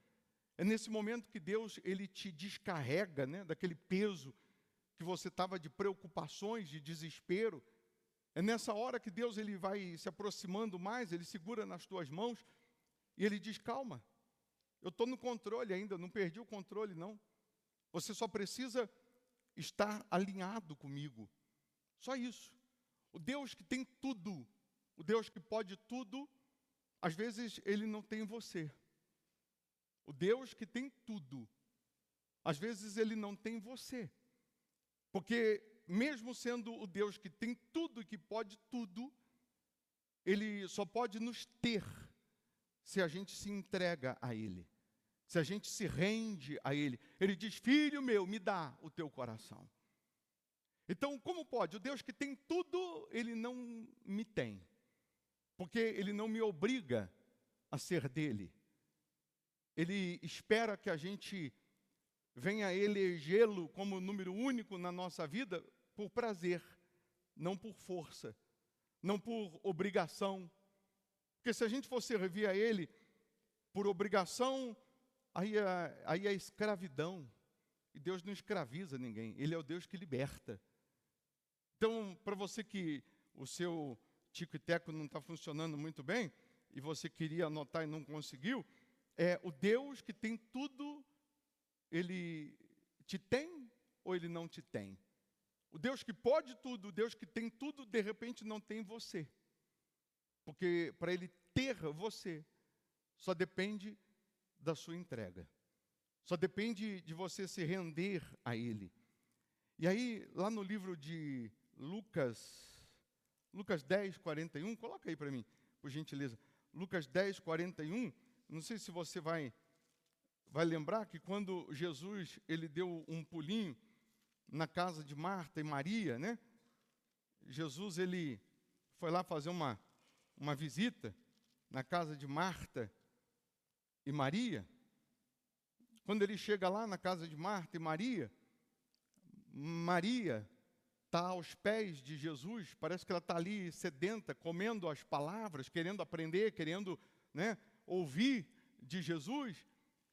É nesse momento que Deus, Ele te descarrega, né, daquele peso que você estava de preocupações, de desespero. É nessa hora que Deus, Ele vai se aproximando mais, Ele segura nas tuas mãos e Ele diz, calma, eu estou no controle ainda, não perdi o controle não. Você só precisa estar alinhado comigo. Só isso. O Deus que tem tudo, o Deus que pode tudo, às vezes Ele não tem você. O Deus que tem tudo, às vezes Ele não tem você. Porque mesmo sendo o Deus que tem tudo e que pode tudo, Ele só pode nos ter se a gente se entrega a Ele, se a gente se rende a Ele. Ele diz, filho meu, me dá o teu coração. Então, como pode? O Deus que tem tudo, Ele não me tem. Porque Ele não me obriga a ser dEle. Ele espera que a gente venha elegê-lo como número único na nossa vida por prazer, não por força, não por obrigação. Porque se a gente for servir a Ele por obrigação, aí é escravidão. E Deus não escraviza ninguém, Ele é o Deus que liberta. Então, para você que o seu tico e teco não está funcionando muito bem, e você queria anotar e não conseguiu, o Deus que tem tudo, Ele te tem ou Ele não te tem? O Deus que pode tudo, o Deus que tem tudo, de repente não tem você. Porque para Ele ter você, só depende da sua entrega. Só depende de você se render a Ele. E aí, lá no livro de Lucas 10, 41, coloca aí para mim, por gentileza. Lucas 10, 41, não sei se você vai vai lembrar que quando Jesus ele deu um pulinho na casa de Marta e Maria, né? Jesus ele foi lá fazer uma visita na casa de Marta e Maria. Quando ele chega lá na casa de Marta e Maria, Maria está aos pés de Jesus, parece que ela está ali sedenta, comendo as palavras, querendo aprender, querendo, né, ouvir de Jesus.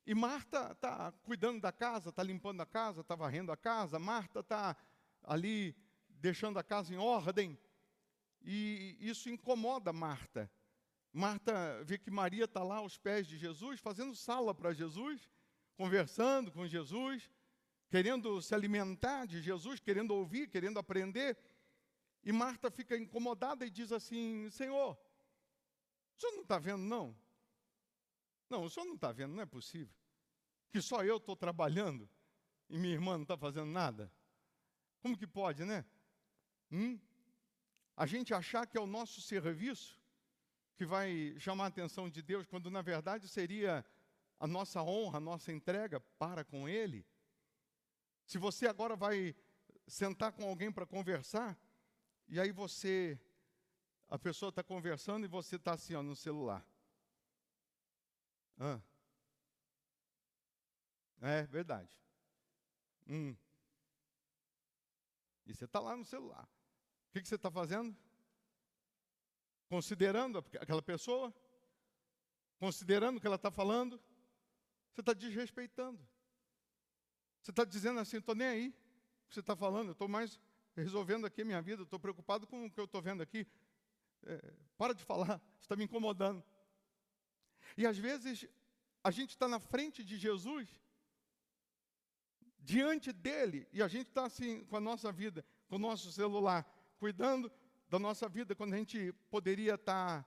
E Marta está cuidando da casa, está limpando a casa, está varrendo a casa. Marta está ali deixando a casa em ordem. E isso incomoda Marta. Marta vê que Maria está lá aos pés de Jesus, fazendo sala para Jesus, conversando com Jesus, querendo se alimentar de Jesus, querendo ouvir, querendo aprender. E Marta fica incomodada e diz assim: Senhor, o senhor não está vendo, não? Não, o senhor não está vendo, não é possível. Que só eu estou trabalhando e minha irmã não está fazendo nada? Como que pode, né? A gente achar que é o nosso serviço que vai chamar a atenção de Deus, quando na verdade seria a nossa honra, a nossa entrega para com Ele. Se você agora vai sentar com alguém para conversar, e aí a pessoa está conversando e você está assim, ó, no celular. É verdade. E você está lá no celular. O que você está fazendo? Considerando aquela pessoa? Considerando o que ela está falando? Você está desrespeitando. Você está dizendo assim: estou nem aí o que você está falando, eu estou mais resolvendo aqui a minha vida, estou preocupado com o que eu estou vendo aqui. Para de falar, você está me incomodando. E às vezes a gente está na frente de Jesus, diante dele, e a gente está assim com a nossa vida, com o nosso celular, cuidando da nossa vida, quando a gente poderia estar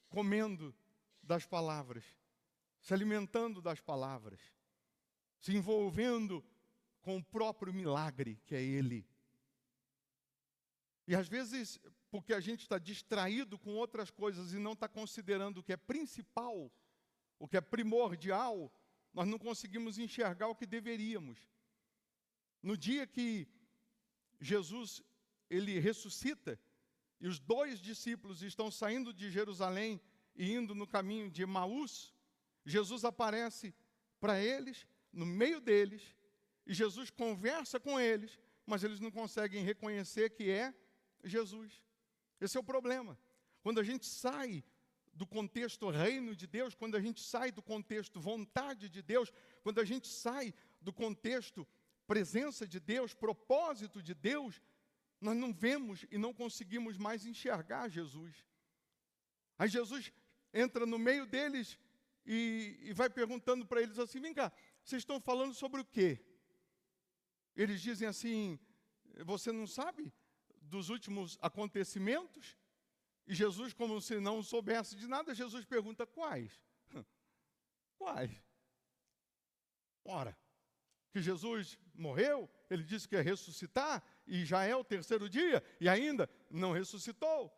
comendo das palavras, se alimentando das palavras, se envolvendo com o próprio milagre que é Ele. E às vezes, porque a gente está distraído com outras coisas e não está considerando o que é principal, o que é primordial, nós não conseguimos enxergar o que deveríamos. No dia que Jesus ele ressuscita, e os 2 discípulos estão saindo de Jerusalém e indo no caminho de Emaús, Jesus aparece para eles, no meio deles, e Jesus conversa com eles, mas eles não conseguem reconhecer que é Jesus. Esse é o problema. Quando a gente sai do contexto reino de Deus, quando a gente sai do contexto vontade de Deus, quando a gente sai do contexto presença de Deus, propósito de Deus, nós não vemos e não conseguimos mais enxergar Jesus. Aí Jesus entra no meio deles e vai perguntando para eles assim: vem cá, vocês estão falando sobre o quê? Eles dizem assim: você não sabe dos últimos acontecimentos? E Jesus, como se não soubesse de nada, Jesus pergunta: quais? Quais? Ora, que Jesus morreu, ele disse que ia ressuscitar, e já é o 3º dia, e ainda não ressuscitou.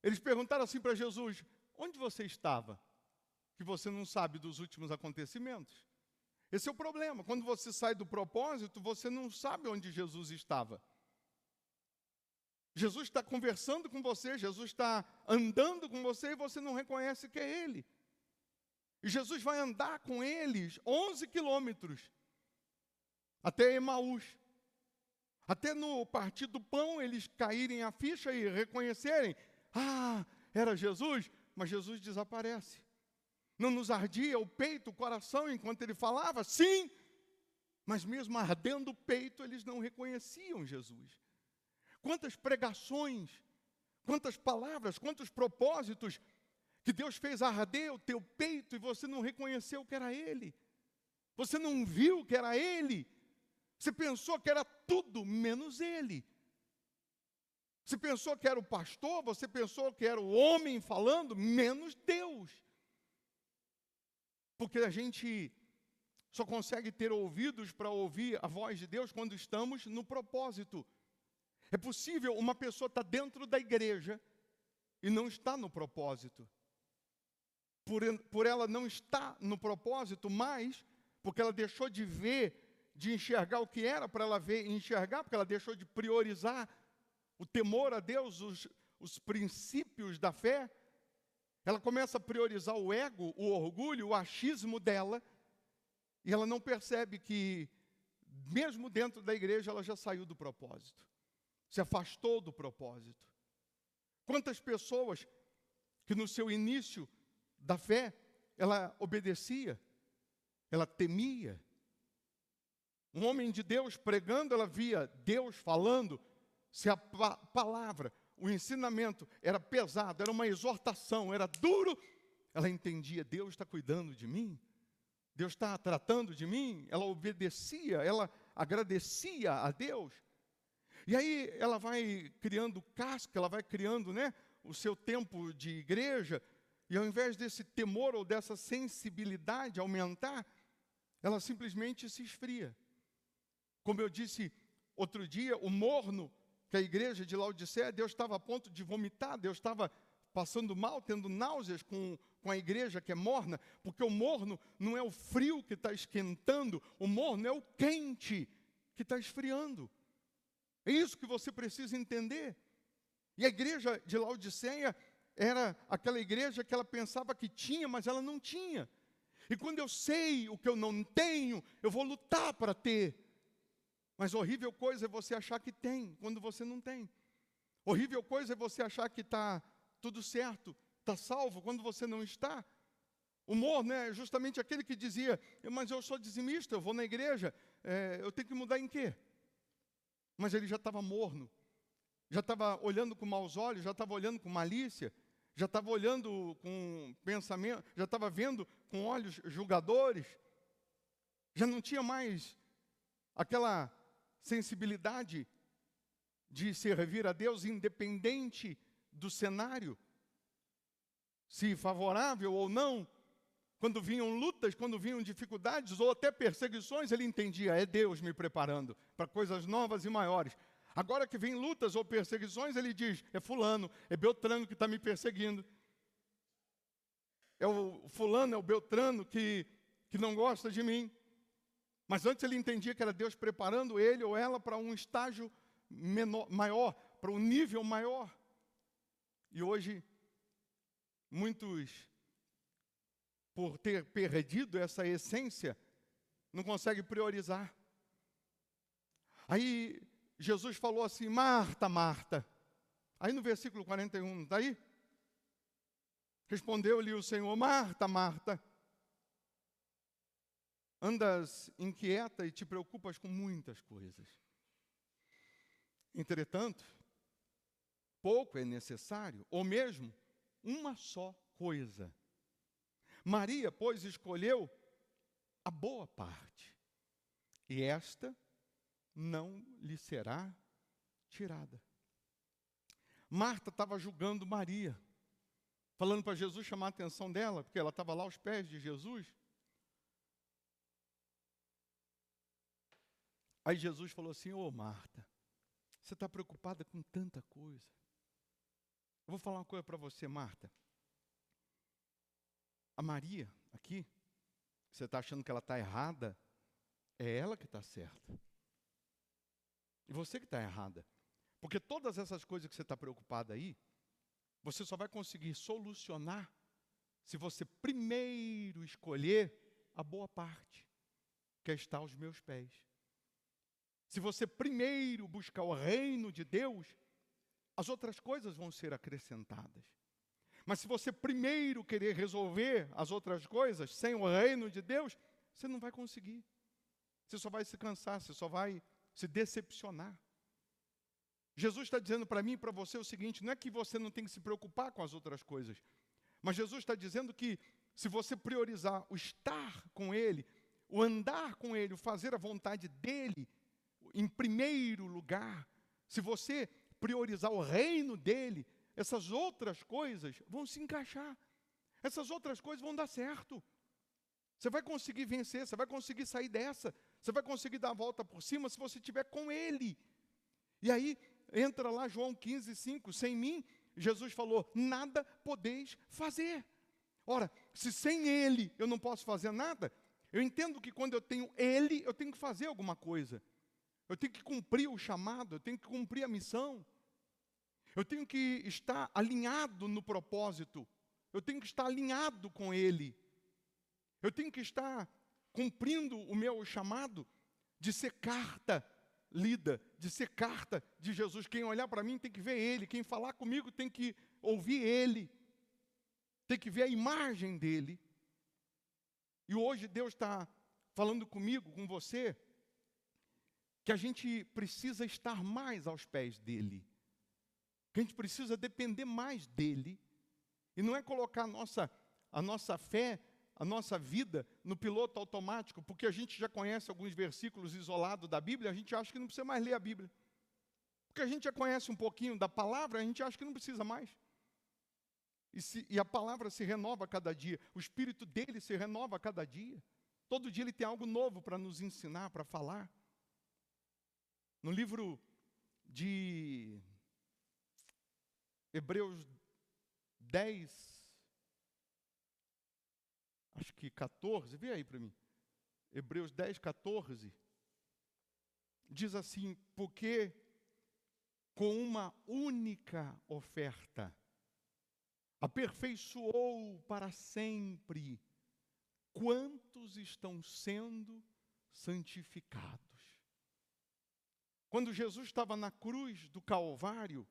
Eles perguntaram assim para Jesus: onde você estava, que você não sabe dos últimos acontecimentos? Esse é o problema. Quando você sai do propósito, você não sabe onde Jesus estava. Jesus está conversando com você, Jesus está andando com você, e você não reconhece que é Ele. E Jesus vai andar com eles 11 quilômetros, até Emaús. Até no partir do pão, eles caírem a ficha e reconhecerem: ah, era Jesus, mas Jesus desaparece. Não nos ardia o peito, o coração, enquanto ele falava? Sim, mas mesmo ardendo o peito, eles não reconheciam Jesus. Quantas pregações, quantas palavras, quantos propósitos que Deus fez arder o teu peito e você não reconheceu que era Ele. Você não viu que era Ele. Você pensou que era tudo menos Ele. Você pensou que era o pastor, você pensou que era o homem falando, menos Deus. Porque a gente só consegue ter ouvidos para ouvir a voz de Deus quando estamos no propósito. É possível uma pessoa estar dentro da igreja e não está no propósito. Por ela não estar no propósito, mas porque ela deixou de ver, de enxergar o que era para ela ver e enxergar, porque ela deixou de priorizar o temor a Deus, os princípios da fé. Ela começa a priorizar o ego, o orgulho, o achismo dela, e ela não percebe que, mesmo dentro da igreja, ela já saiu do propósito, se afastou do propósito. Quantas pessoas que no seu início da fé, ela obedecia, ela temia. Um homem de Deus pregando, ela via Deus falando. Se a palavra, o ensinamento era pesado, era uma exortação, era duro, ela entendia, Deus está cuidando de mim, Deus está tratando de mim, ela obedecia, ela agradecia a Deus. E aí ela vai criando casca, ela vai criando, o seu tempo de igreja, e ao invés desse temor ou dessa sensibilidade aumentar, ela simplesmente se esfria. Como eu disse outro dia, o morno que a igreja de Laodiceia, Deus estava a ponto de vomitar, Deus estava passando mal, tendo náuseas com a igreja que é morna, porque o morno não é o frio que está esquentando, o morno é o quente que está esfriando. É isso que você precisa entender. E a igreja de Laodiceia era aquela igreja que ela pensava que tinha, mas ela não tinha. E quando eu sei o que eu não tenho, eu vou lutar para ter. Mas horrível coisa é você achar que tem, quando você não tem. Horrível coisa é você achar que está tudo certo, está salvo, quando você não está. O morno é justamente aquele que dizia, mas eu sou dizimista, eu vou na igreja, eu tenho que mudar em quê? Mas ele já estava morno, já estava olhando com maus olhos, já estava olhando com malícia, já estava olhando com pensamento, já estava vendo com olhos julgadores, já não tinha mais aquela sensibilidade de servir a Deus independente do cenário, se favorável ou não. Quando vinham lutas, quando vinham dificuldades ou até perseguições, ele entendia, é Deus me preparando para coisas novas e maiores. Agora que vem lutas ou perseguições, ele diz, é fulano, é Beltrano que está me perseguindo. É o fulano, é o Beltrano que não gosta de mim. Mas antes ele entendia que era Deus preparando ele ou ela para um estágio maior, para um nível maior. E hoje, muitos, por ter perdido essa essência, não conseguem priorizar. Aí Jesus falou assim, Marta, Marta. Aí no versículo 41, está aí? Respondeu-lhe o Senhor, Marta, Marta. Andas inquieta e te preocupas com muitas coisas. Entretanto, pouco é necessário, ou mesmo uma só coisa. Maria, pois, escolheu a boa parte, e esta não lhe será tirada. Marta estava julgando Maria, falando para Jesus chamar a atenção dela, porque ela estava lá aos pés de Jesus. Aí Jesus falou assim, ô Marta, você está preocupada com tanta coisa. Eu vou falar uma coisa para você, Marta. A Maria, aqui, você está achando que ela está errada, é ela que está certa. E você que está errada. Porque todas essas coisas que você está preocupada aí, você só vai conseguir solucionar se você primeiro escolher a boa parte, que está aos meus pés. Se você primeiro buscar o reino de Deus, as outras coisas vão ser acrescentadas. Mas se você primeiro querer resolver as outras coisas sem o reino de Deus, você não vai conseguir. Você só vai se cansar, você só vai se decepcionar. Jesus está dizendo para mim e para você o seguinte, não é que você não tem que se preocupar com as outras coisas, mas Jesus está dizendo que se você priorizar o estar com Ele, o andar com Ele, o fazer a vontade dEle, em primeiro lugar, se você priorizar o reino dEle, essas outras coisas vão se encaixar. Essas outras coisas vão dar certo. Você vai conseguir vencer, você vai conseguir sair dessa, você vai conseguir dar a volta por cima se você estiver com Ele. E aí, entra lá João 15:5, sem mim, Jesus falou, nada podeis fazer. Ora, se sem Ele eu não posso fazer nada, Eu entendo que quando eu tenho Ele, eu tenho que fazer alguma coisa. Eu tenho que cumprir o chamado, eu tenho que cumprir a missão. Eu tenho que estar alinhado no propósito. Eu tenho que estar alinhado com Ele. Eu tenho que estar cumprindo o meu chamado de ser carta lida, de ser carta de Jesus. Quem olhar para mim tem que ver Ele. Quem falar comigo tem que ouvir Ele. Tem que ver a imagem dEle. E hoje Deus está falando comigo, com você, que a gente precisa estar mais aos pés dEle. Que a gente precisa depender mais dEle. E não é colocar a nossa fé, a nossa vida no piloto automático, porque a gente já conhece alguns versículos isolados da Bíblia, a gente acha que não precisa mais ler a Bíblia. Porque a gente já conhece um pouquinho da palavra, a gente acha que não precisa mais. E a palavra se renova a cada dia, o Espírito dele se renova a cada dia. Todo dia ele tem algo novo para nos ensinar, para falar. No livro de Hebreus 10, acho que 14, vê aí para mim. Hebreus 10, 14, diz assim: porque com uma única oferta aperfeiçoou para sempre quantos estão sendo santificados. Quando Jesus estava na cruz do Calvário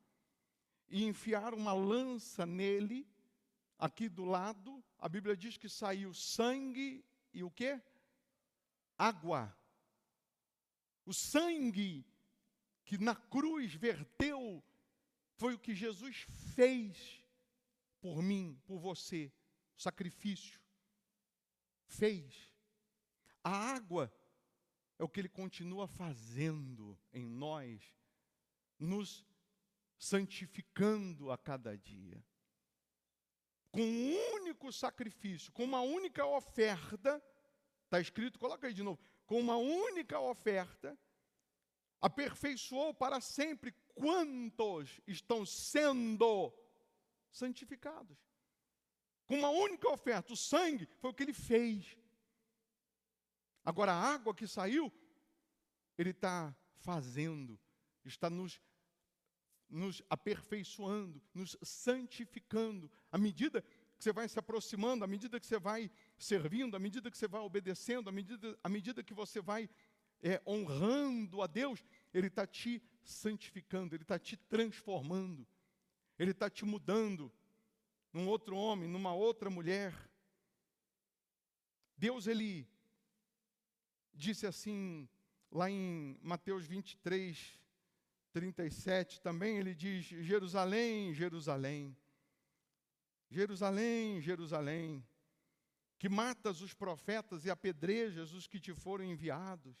e enfiaram uma lança nele, aqui do lado, a Bíblia diz que saiu sangue e o quê? Água. O sangue que na cruz verteu foi o que Jesus fez por mim, por você, o sacrifício. Fez. A água é o que Ele continua fazendo em nós, nos santificando a cada dia. Com um único sacrifício, com uma única oferta, está escrito, coloca aí de novo, com uma única oferta, aperfeiçoou para sempre quantos estão sendo santificados. Com uma única oferta, o sangue foi o que Ele fez. Agora a água que saiu, Ele está fazendo, está nos aperfeiçoando, nos santificando. À medida que você vai se aproximando, à medida que você vai servindo, à medida que você vai obedecendo, à medida que você vai honrando a Deus, Ele está te santificando, Ele está te transformando, Ele está te mudando num outro homem, numa outra mulher. Deus, Ele disse assim, lá em Mateus 23, 37, também Ele diz: Jerusalém, Jerusalém, Jerusalém, Jerusalém, que matas os profetas e apedrejas os que te foram enviados.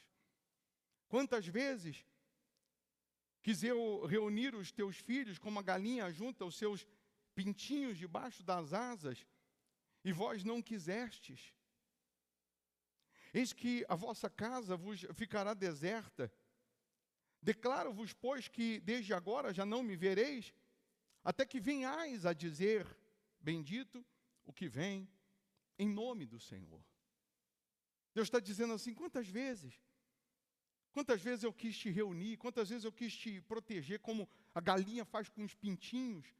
Quantas vezes quis eu reunir os teus filhos como a galinha junta os seus pintinhos debaixo das asas, e vós não quisestes. Eis que a vossa casa vos ficará deserta. Declaro-vos, pois, que desde agora já não me vereis, até que venhais a dizer: bendito o que vem em nome do Senhor. Deus está dizendo assim: quantas vezes eu quis te reunir, quantas vezes eu quis te proteger, como a galinha faz com os pintinhos.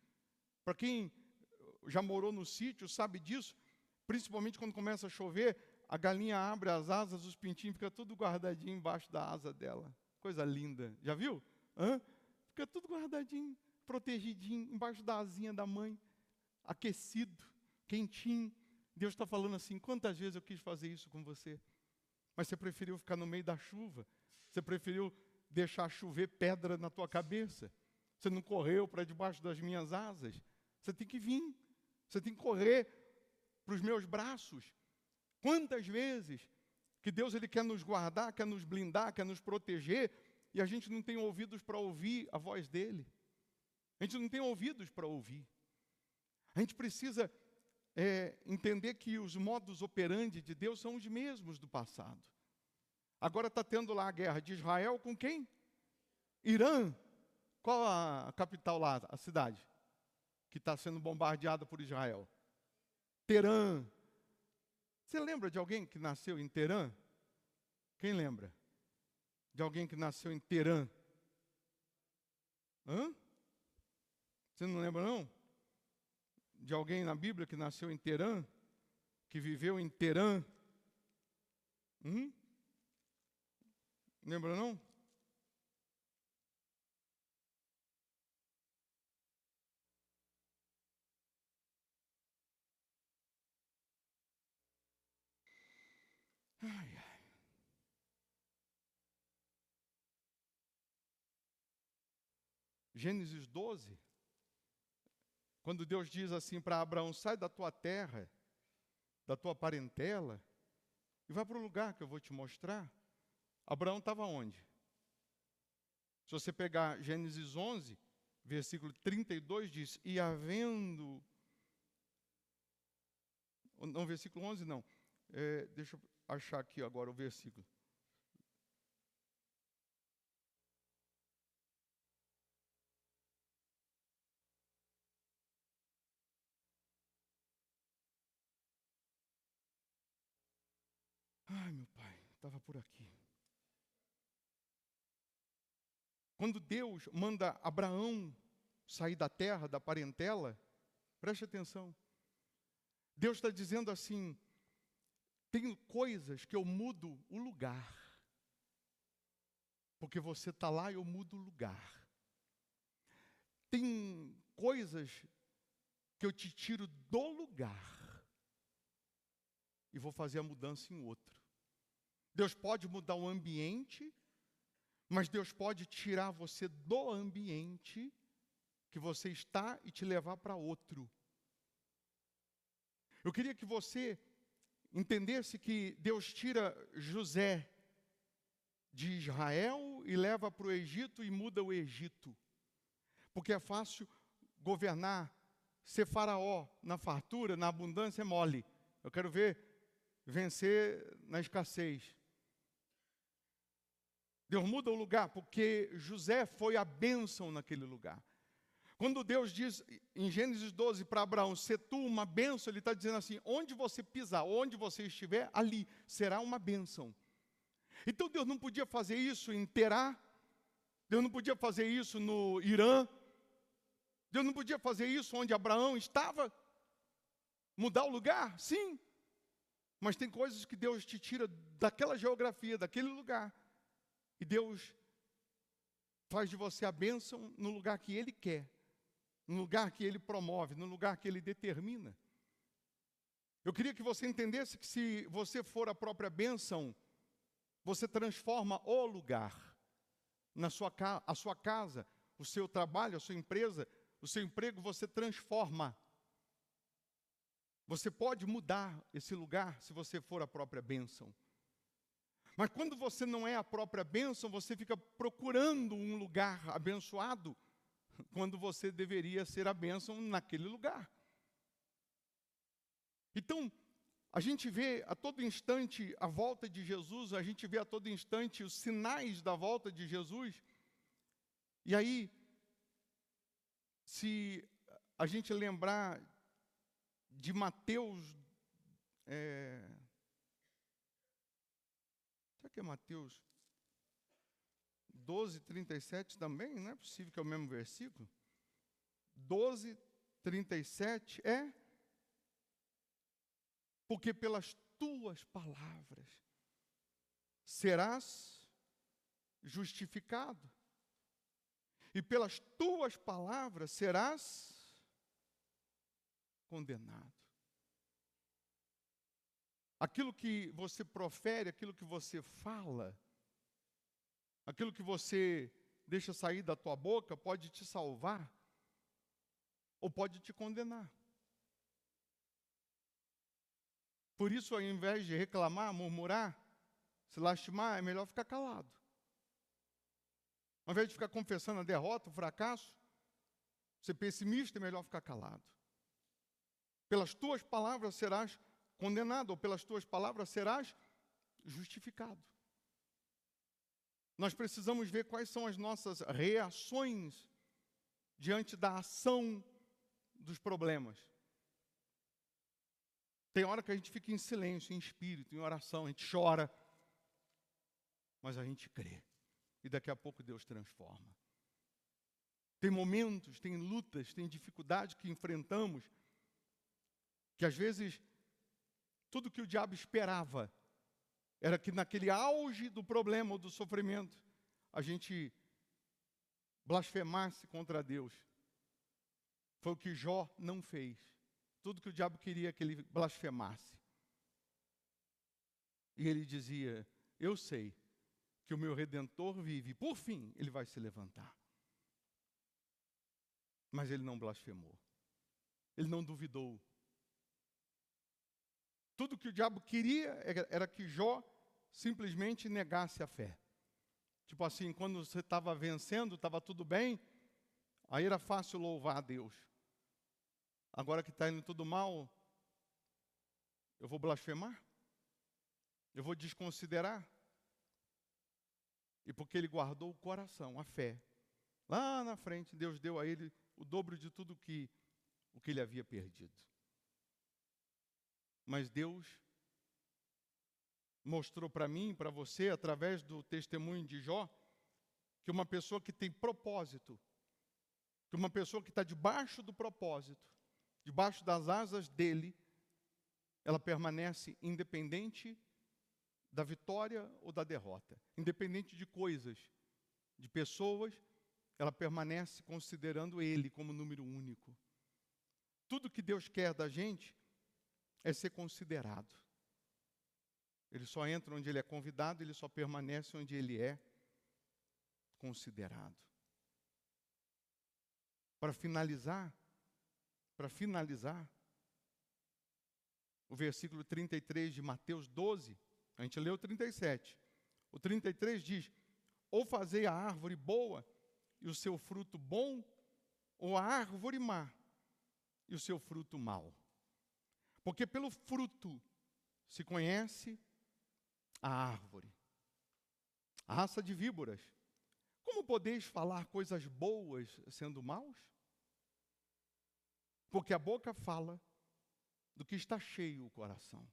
Para quem já morou no sítio sabe disso, principalmente quando começa a chover, a galinha abre as asas, os pintinhos ficam tudo guardadinho embaixo da asa dela. Coisa linda. Já viu? Fica tudo guardadinho, protegidinho, embaixo da asinha da mãe, aquecido, quentinho. Deus está falando assim: quantas vezes eu quis fazer isso com você, mas você preferiu ficar no meio da chuva, você preferiu deixar chover pedra na tua cabeça, você não correu para debaixo das minhas asas. Você tem que vir, você tem que correr para os meus braços. Quantas vezes que Deus, Ele quer nos guardar, quer nos blindar, quer nos proteger, e a gente não tem ouvidos para ouvir a voz dEle. A gente não tem ouvidos para ouvir. A gente precisa entender que os modus operandi de Deus são os mesmos do passado. Agora está tendo lá a guerra de Israel com quem? Irã. Qual a capital lá, a cidade que está sendo bombardeada por Israel? Teherã. Você lembra de alguém que nasceu em Terã? Quem lembra? De alguém que nasceu em Terã? Hã? Você não lembra, não? De alguém na Bíblia que nasceu em Terã? Que viveu em Terã? Lembra, não? Ai, ai. Gênesis 12, quando Deus diz assim para Abraão: sai da tua terra, da tua parentela, e vai para o lugar que eu vou te mostrar. Abraão estava onde? Se você pegar Gênesis 11, versículo 32, diz: e havendo... Não, versículo 11 não. Deixa eu achar aqui agora o versículo. Ai, meu pai, estava por aqui. Quando Deus manda Abraão sair da terra, da parentela, preste atenção. Deus está dizendo assim: tem coisas que eu mudo o lugar. Porque você está lá e eu mudo o lugar. Tem coisas que eu te tiro do lugar e vou fazer a mudança em outro. Deus pode mudar o ambiente, mas Deus pode tirar você do ambiente que você está e te levar para outro. Eu queria que você entendesse que Deus tira José de Israel e leva para o Egito e muda o Egito. Porque é fácil governar, ser faraó na fartura, na abundância é mole. Eu quero ver vencer na escassez. Deus muda o lugar, porque José foi a bênção naquele lugar. Quando Deus diz em Gênesis 12 para Abraão: se tu uma bênção, Ele está dizendo assim: onde você pisar, onde você estiver, ali será uma bênção. Então Deus não podia fazer isso em Terá, Deus não podia fazer isso no Irã, Deus não podia fazer isso onde Abraão estava, mudar o lugar, sim. Mas tem coisas que Deus te tira daquela geografia, daquele lugar, e Deus faz de você a bênção no lugar que Ele quer, no lugar que Ele promove, no lugar que Ele determina. Eu queria que você entendesse que se você for a própria bênção, você transforma o lugar, a sua casa, o seu trabalho, a sua empresa, o seu emprego, você transforma. Você pode mudar esse lugar se você for a própria bênção. Mas quando você não é a própria bênção, você fica procurando um lugar abençoado, quando você deveria ser a bênção naquele lugar. Então, a gente vê a todo instante a volta de Jesus, a gente vê a todo instante os sinais da volta de Jesus. E aí, se a gente lembrar de Mateus, será que é Mateus 12, 37 também? Não é possível que é o mesmo versículo? 12, 37 porque pelas tuas palavras serás justificado, e pelas tuas palavras serás condenado. Aquilo que você profere, aquilo que você fala, aquilo que você deixa sair da tua boca, pode te salvar ou pode te condenar. Por isso, ao invés de reclamar, murmurar, se lastimar, é melhor ficar calado. Ao invés de ficar confessando a derrota, o fracasso, ser pessimista, é melhor ficar calado. Pelas tuas palavras serás condenado, ou pelas tuas palavras serás justificado. Nós precisamos ver quais são as nossas reações diante da ação dos problemas. Tem hora que a gente fica em silêncio, em espírito, em oração, a gente chora, mas a gente crê. E daqui a pouco Deus transforma. Tem momentos, tem lutas, tem dificuldades que enfrentamos, que às vezes tudo que o diabo esperava era que naquele auge do problema ou do sofrimento, a gente blasfemasse contra Deus. Foi o que Jó não fez. Tudo que o diabo queria é que ele blasfemasse. E ele dizia, eu sei que o meu Redentor vive, e por fim ele vai se levantar. Mas ele não blasfemou. Ele não duvidou. Tudo que o diabo queria era que Jó simplesmente negasse a fé. Tipo assim, quando você estava vencendo, estava tudo bem, aí era fácil louvar a Deus. Agora que está indo tudo mal, eu vou blasfemar? Eu vou desconsiderar? E porque ele guardou o coração, a fé. Lá na frente, Deus deu a ele o dobro de tudo o que ele havia perdido. Mas Deus mostrou para mim e para você, através do testemunho de Jó, que uma pessoa que tem propósito, que uma pessoa que está debaixo do propósito, debaixo das asas dele, ela permanece independente da vitória ou da derrota. Independente de coisas, de pessoas, ela permanece considerando ele como número único. Tudo que Deus quer da gente é ser considerado. Ele só entra onde ele é convidado, ele só permanece onde ele é considerado. Para finalizar, o versículo 33 de Mateus 12, a gente leu o 37. O 33 diz, ou fazei a árvore boa e o seu fruto bom, ou a árvore má e o seu fruto mau. Porque pelo fruto se conhece a árvore. A raça de víboras. Como podeis falar coisas boas sendo maus? Porque a boca fala do que está cheio o coração.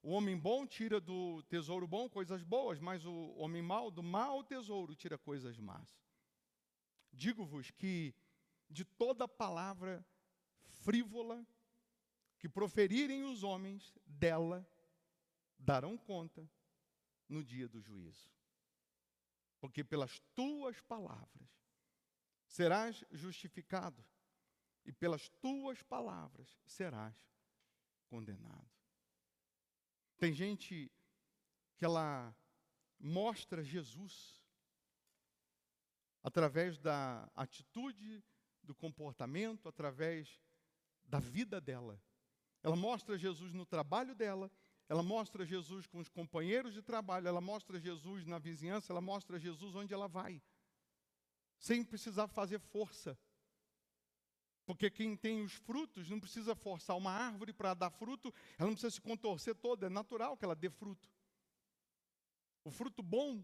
O homem bom tira do tesouro bom coisas boas, mas o homem mau, do mau tesouro, tira coisas más. Digo-vos que de toda palavra frívola que proferirem os homens, dela darão conta no dia do juízo. Porque pelas tuas palavras serás justificado, e pelas tuas palavras serás condenado. Tem gente que ela mostra Jesus através da atitude, do comportamento, através da vida dela. Ela mostra Jesus no trabalho dela, ela mostra Jesus com os companheiros de trabalho, ela mostra Jesus na vizinhança, ela mostra Jesus onde ela vai, sem precisar fazer força. Porque quem tem os frutos não precisa forçar uma árvore para dar fruto, ela não precisa se contorcer toda, é natural que ela dê fruto. O fruto bom,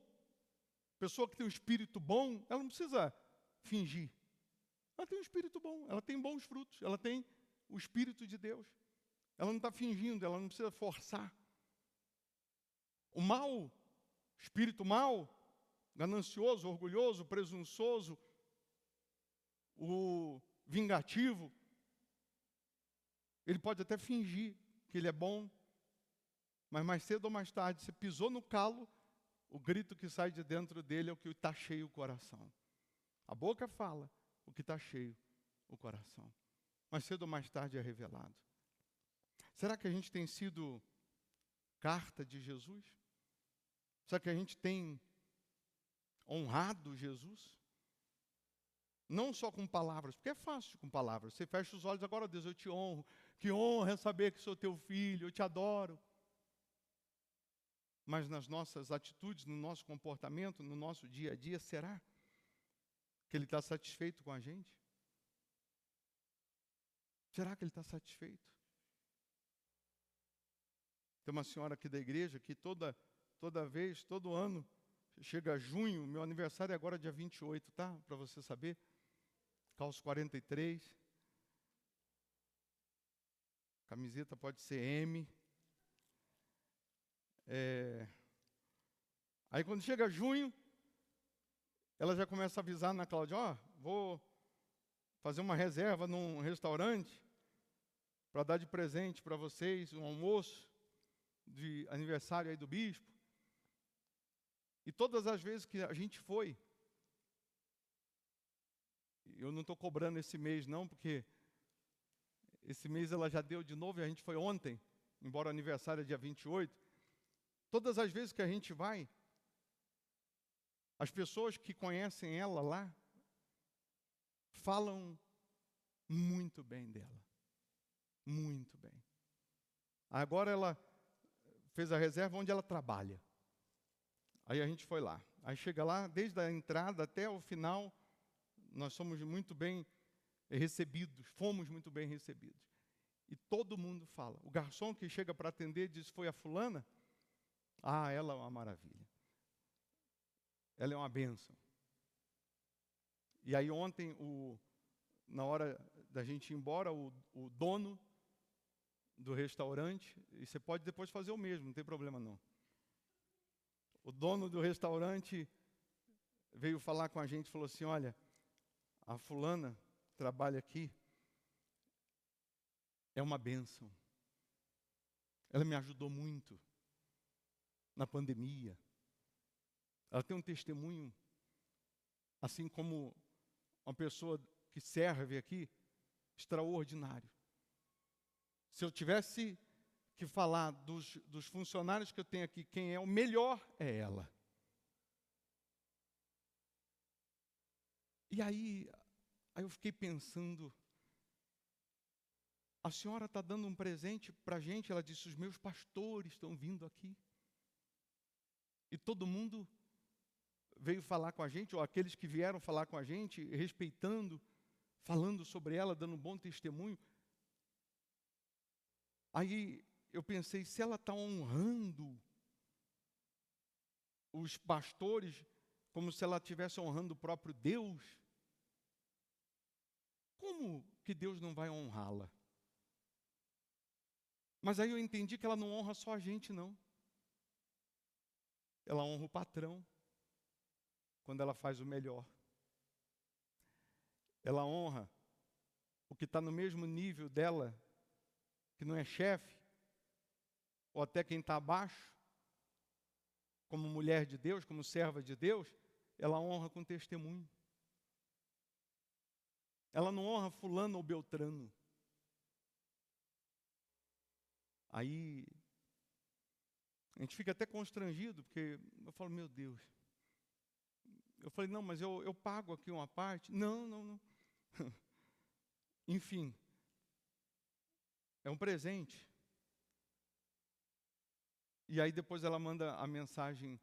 pessoa que tem um espírito bom, ela não precisa fingir. Ela tem um espírito bom, ela tem bons frutos, ela tem o Espírito de Deus. Ela não está fingindo, ela não precisa forçar. O mau, espírito mau, ganancioso, orgulhoso, presunçoso, o vingativo, ele pode até fingir que ele é bom, mas mais cedo ou mais tarde, você pisou no calo, o grito que sai de dentro dele é o que está cheio o coração. A boca fala o que está cheio o coração. Mais cedo ou mais tarde é revelado. Será que a gente tem sido carta de Jesus? Será que a gente tem honrado Jesus? Não só com palavras, porque é fácil com palavras. Você fecha os olhos, agora Deus, eu te honro. Que honra é saber que sou teu filho, eu te adoro. Mas nas nossas atitudes, no nosso comportamento, no nosso dia a dia, será que Ele está satisfeito com a gente? Será que Ele está satisfeito? Tem uma senhora aqui da igreja que toda vez, todo ano, chega junho, meu aniversário é agora dia 28, tá? Para você saber. Calço 43. Camiseta pode ser M. Aí quando chega junho, ela já começa a avisar na Cláudia, vou fazer uma reserva num restaurante para dar de presente para vocês, um almoço de aniversário aí do bispo. E todas as vezes que a gente foi, eu não estou cobrando esse mês não, porque esse mês ela já deu de novo e a gente foi ontem, embora o aniversário é dia 28. Todas as vezes que a gente vai, as pessoas que conhecem ela lá, falam muito bem dela. Muito bem. Agora ela fez a reserva onde ela trabalha. Aí a gente foi lá. Aí chega lá, desde a entrada até o final, nós somos muito bem recebidos, fomos muito bem recebidos. E todo mundo fala. O garçom que chega para atender diz, foi a fulana? Ah, ela é uma maravilha. Ela é uma bênção. E aí ontem, na hora da gente ir embora, o dono do restaurante, e você pode depois fazer o mesmo, não tem problema não. O dono do restaurante veio falar com a gente, falou assim, olha, a fulana trabalha aqui, é uma bênção. Ela me ajudou muito na pandemia. Ela tem um testemunho, assim como uma pessoa que serve aqui, extraordinário. Se eu tivesse que falar dos funcionários que eu tenho aqui, quem é o melhor é ela. E aí eu fiquei pensando, a senhora está dando um presente para a gente, ela disse, os meus pastores estão vindo aqui. E todo mundo veio falar com a gente, ou aqueles que vieram falar com a gente, respeitando, falando sobre ela, dando um bom testemunho. Aí eu pensei, se ela está honrando os pastores, como se ela estivesse honrando o próprio Deus, como que Deus não vai honrá-la? Mas aí eu entendi que ela não honra só a gente, não. Ela honra o patrão, quando ela faz o melhor. Ela honra o que está no mesmo nível dela, que não é chefe, ou até quem está abaixo, como mulher de Deus, como serva de Deus, ela honra com testemunho. Ela não honra fulano ou beltrano. Aí, a gente fica até constrangido, porque eu falo, meu Deus. Eu falei, não, mas eu pago aqui uma parte. Não. Enfim, é um presente. E aí depois ela manda a mensagem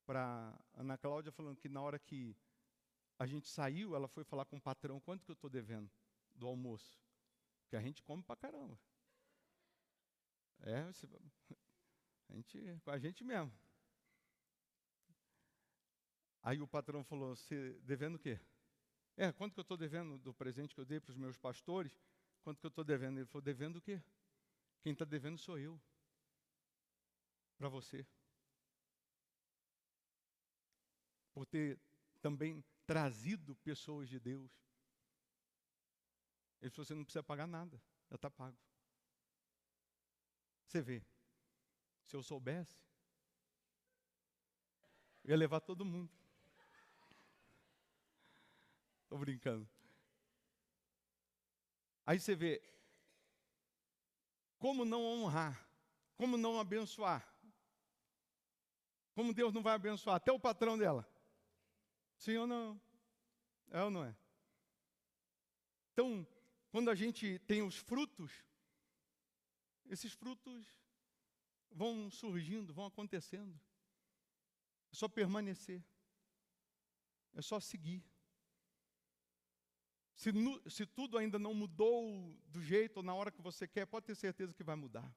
para Ana Cláudia, falando que na hora que a gente saiu, ela foi falar com o patrão, quanto que eu estou devendo do almoço? Porque a gente come pra caramba. Com a gente mesmo. Aí o patrão falou, você devendo o quê? Quanto que eu estou devendo do presente que eu dei para os meus pastores? Quanto que eu estou devendo? Ele falou, devendo o quê? Quem está devendo sou eu. Para você. Por ter também trazido pessoas de Deus. Ele falou, você não precisa pagar nada, já está pago. Você vê, se eu soubesse, eu ia levar todo mundo. Estou brincando. Aí você vê, como não honrar, como não abençoar. Como Deus não vai abençoar até o patrão dela. Sim ou não? É ou não é? Então, quando a gente tem os frutos, esses frutos vão surgindo, vão acontecendo. É só permanecer. É só seguir. Se tudo ainda não mudou do jeito ou na hora que você quer, pode ter certeza que vai mudar.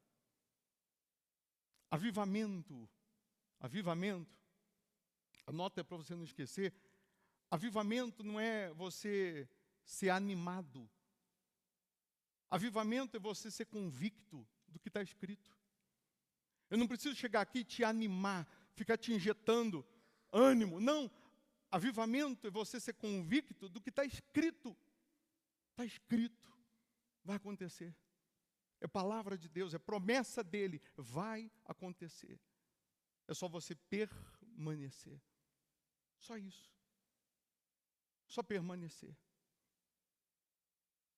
Avivamento. Anota para você não esquecer. Avivamento não é você ser animado. Avivamento é você ser convicto do que está escrito. Eu não preciso chegar aqui e te animar, ficar te injetando ânimo. Não, avivamento é você ser convicto do que está escrito. Está escrito, vai acontecer. É palavra de Deus, é promessa dele, vai acontecer. É só você permanecer. Só isso. Só permanecer.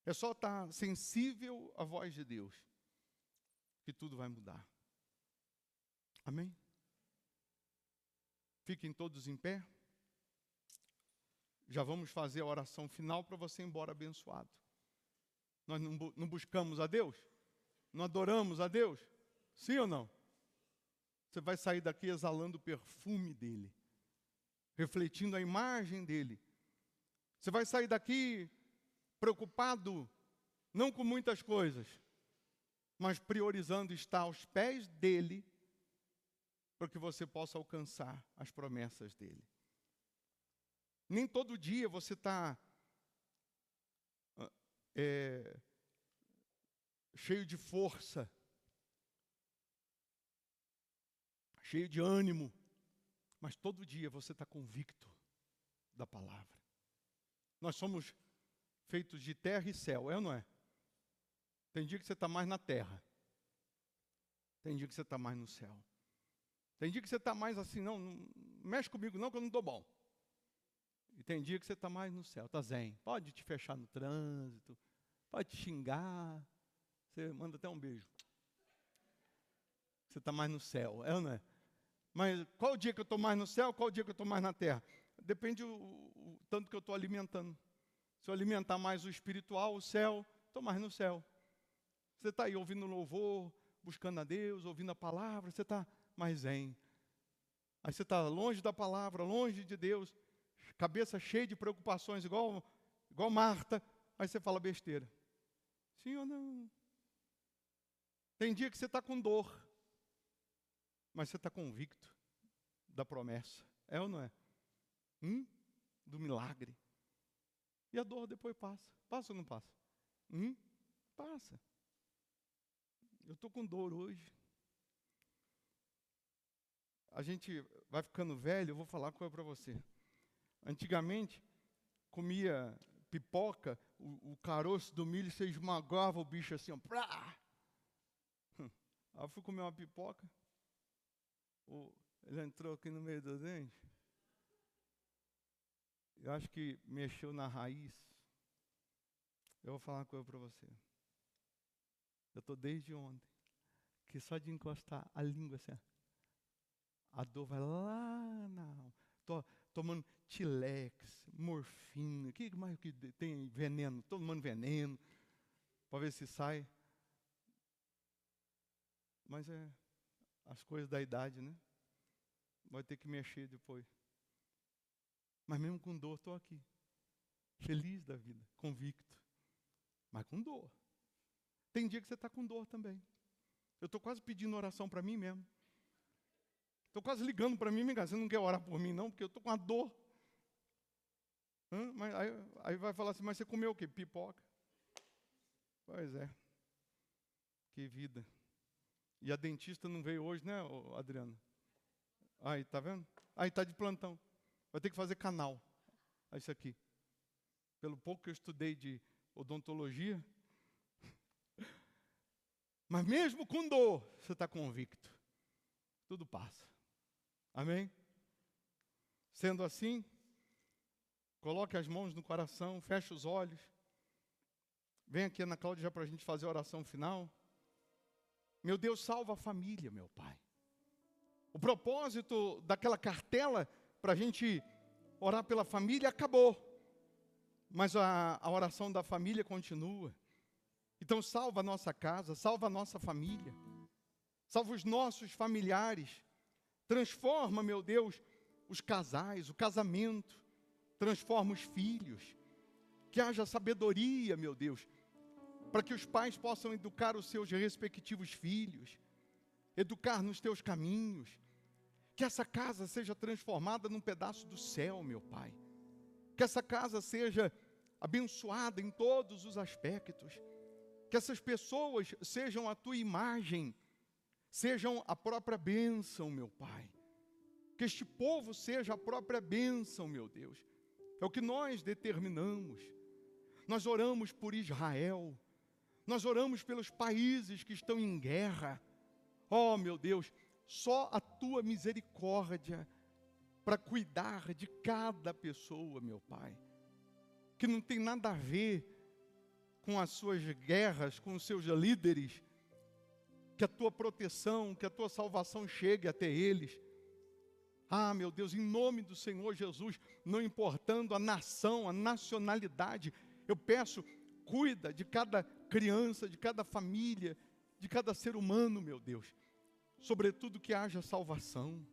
É só estar sensível à voz de Deus, que tudo vai mudar. Amém? Fiquem todos em pé. Já vamos fazer a oração final para você ir embora abençoado. Nós não buscamos a Deus? Não adoramos a Deus? Sim ou não? Você vai sair daqui exalando o perfume dele, refletindo a imagem dele. Você vai sair daqui preocupado, não com muitas coisas, mas priorizando estar aos pés dele, para que você possa alcançar as promessas dele. Nem todo dia você está cheio de força, cheio de ânimo, mas todo dia você está convicto da palavra. Nós somos feitos de terra e céu, é ou não é? Tem dia que você está mais na terra, tem dia que você está mais no céu. Tem dia que você está mais assim, não mexe comigo não, que eu não dou bom. E tem dia que você está mais no céu, está zen. Pode te fechar no trânsito, pode te xingar, você manda até um beijo. Você está mais no céu, é ou não é? Mas qual o dia que eu estou mais no céu, qual o dia que eu estou mais na terra? Depende o tanto que eu estou alimentando. Se eu alimentar mais o espiritual, o céu, estou mais no céu. Você está aí ouvindo louvor, buscando a Deus, ouvindo a palavra, você está mais zen. Aí você está longe da palavra, longe de Deus, cabeça cheia de preocupações, igual Marta, aí você fala besteira. Sim ou não? Tem dia que você está com dor, mas você está convicto da promessa. É ou não é? Do milagre. E a dor depois passa. Passa ou não passa? Passa. Eu estou com dor hoje. A gente vai ficando velho, eu vou falar uma coisa para você. Antigamente, comia pipoca, o caroço do milho, você esmagava o bicho assim, ó. Aí eu fui comer uma pipoca, ele entrou aqui no meio dos dentes. Eu acho que mexeu na raiz. Eu vou falar uma coisa para você. Eu estou desde ontem, que só de encostar a língua assim, a dor vai lá na alma. Estou tomando Tilex, morfina, o que mais que tem veneno? Estou tomando veneno, para ver se sai. Mas é as coisas da idade, né? Vai ter que mexer depois. Mas mesmo com dor, estou aqui. Feliz da vida, convicto. Mas com dor. Tem dia que você está com dor também. Eu estou quase pedindo oração para mim mesmo. Estou quase ligando para mim, você não quer orar por mim não, porque eu estou com a dor. Mas aí vai falar assim, mas você comeu o quê? Pipoca. Pois é. Que vida. E a dentista não veio hoje, né, Adriana? Aí, tá vendo? Aí está de plantão. Vai ter que fazer canal. Isso aqui. Pelo pouco que eu estudei de odontologia. Mas mesmo com dor, você está convicto. Tudo passa. Amém? Sendo assim, coloque as mãos no coração, feche os olhos. Vem aqui, Ana Cláudia, já para a gente fazer a oração final. Meu Deus, salva a família, meu Pai. O propósito daquela cartela para a gente orar pela família acabou. Mas a oração da família continua. Então salva a nossa casa, salva a nossa família. Salva os nossos familiares. Transforma, meu Deus, os casais, o casamento. Transforma os filhos. Que haja sabedoria, meu Deus, para que os pais possam educar os seus respectivos filhos. Educar nos teus caminhos. Que essa casa seja transformada num pedaço do céu, meu Pai. Que essa casa seja abençoada em todos os aspectos. Que essas pessoas sejam a tua imagem, sejam a própria bênção, meu Pai. Que este povo seja a própria bênção, meu Deus. É o que nós determinamos. Nós oramos por Israel. Nós oramos pelos países que estão em guerra. Oh, meu Deus, só a tua misericórdia para cuidar de cada pessoa, meu Pai. Que não tem nada a ver com as suas guerras, com os seus líderes. Que a tua proteção, que a tua salvação chegue até eles. Ah, meu Deus, em nome do Senhor Jesus, não importando a nação, a nacionalidade, eu peço, cuida de cada criança, de cada família, de cada ser humano, meu Deus. Sobretudo que haja salvação.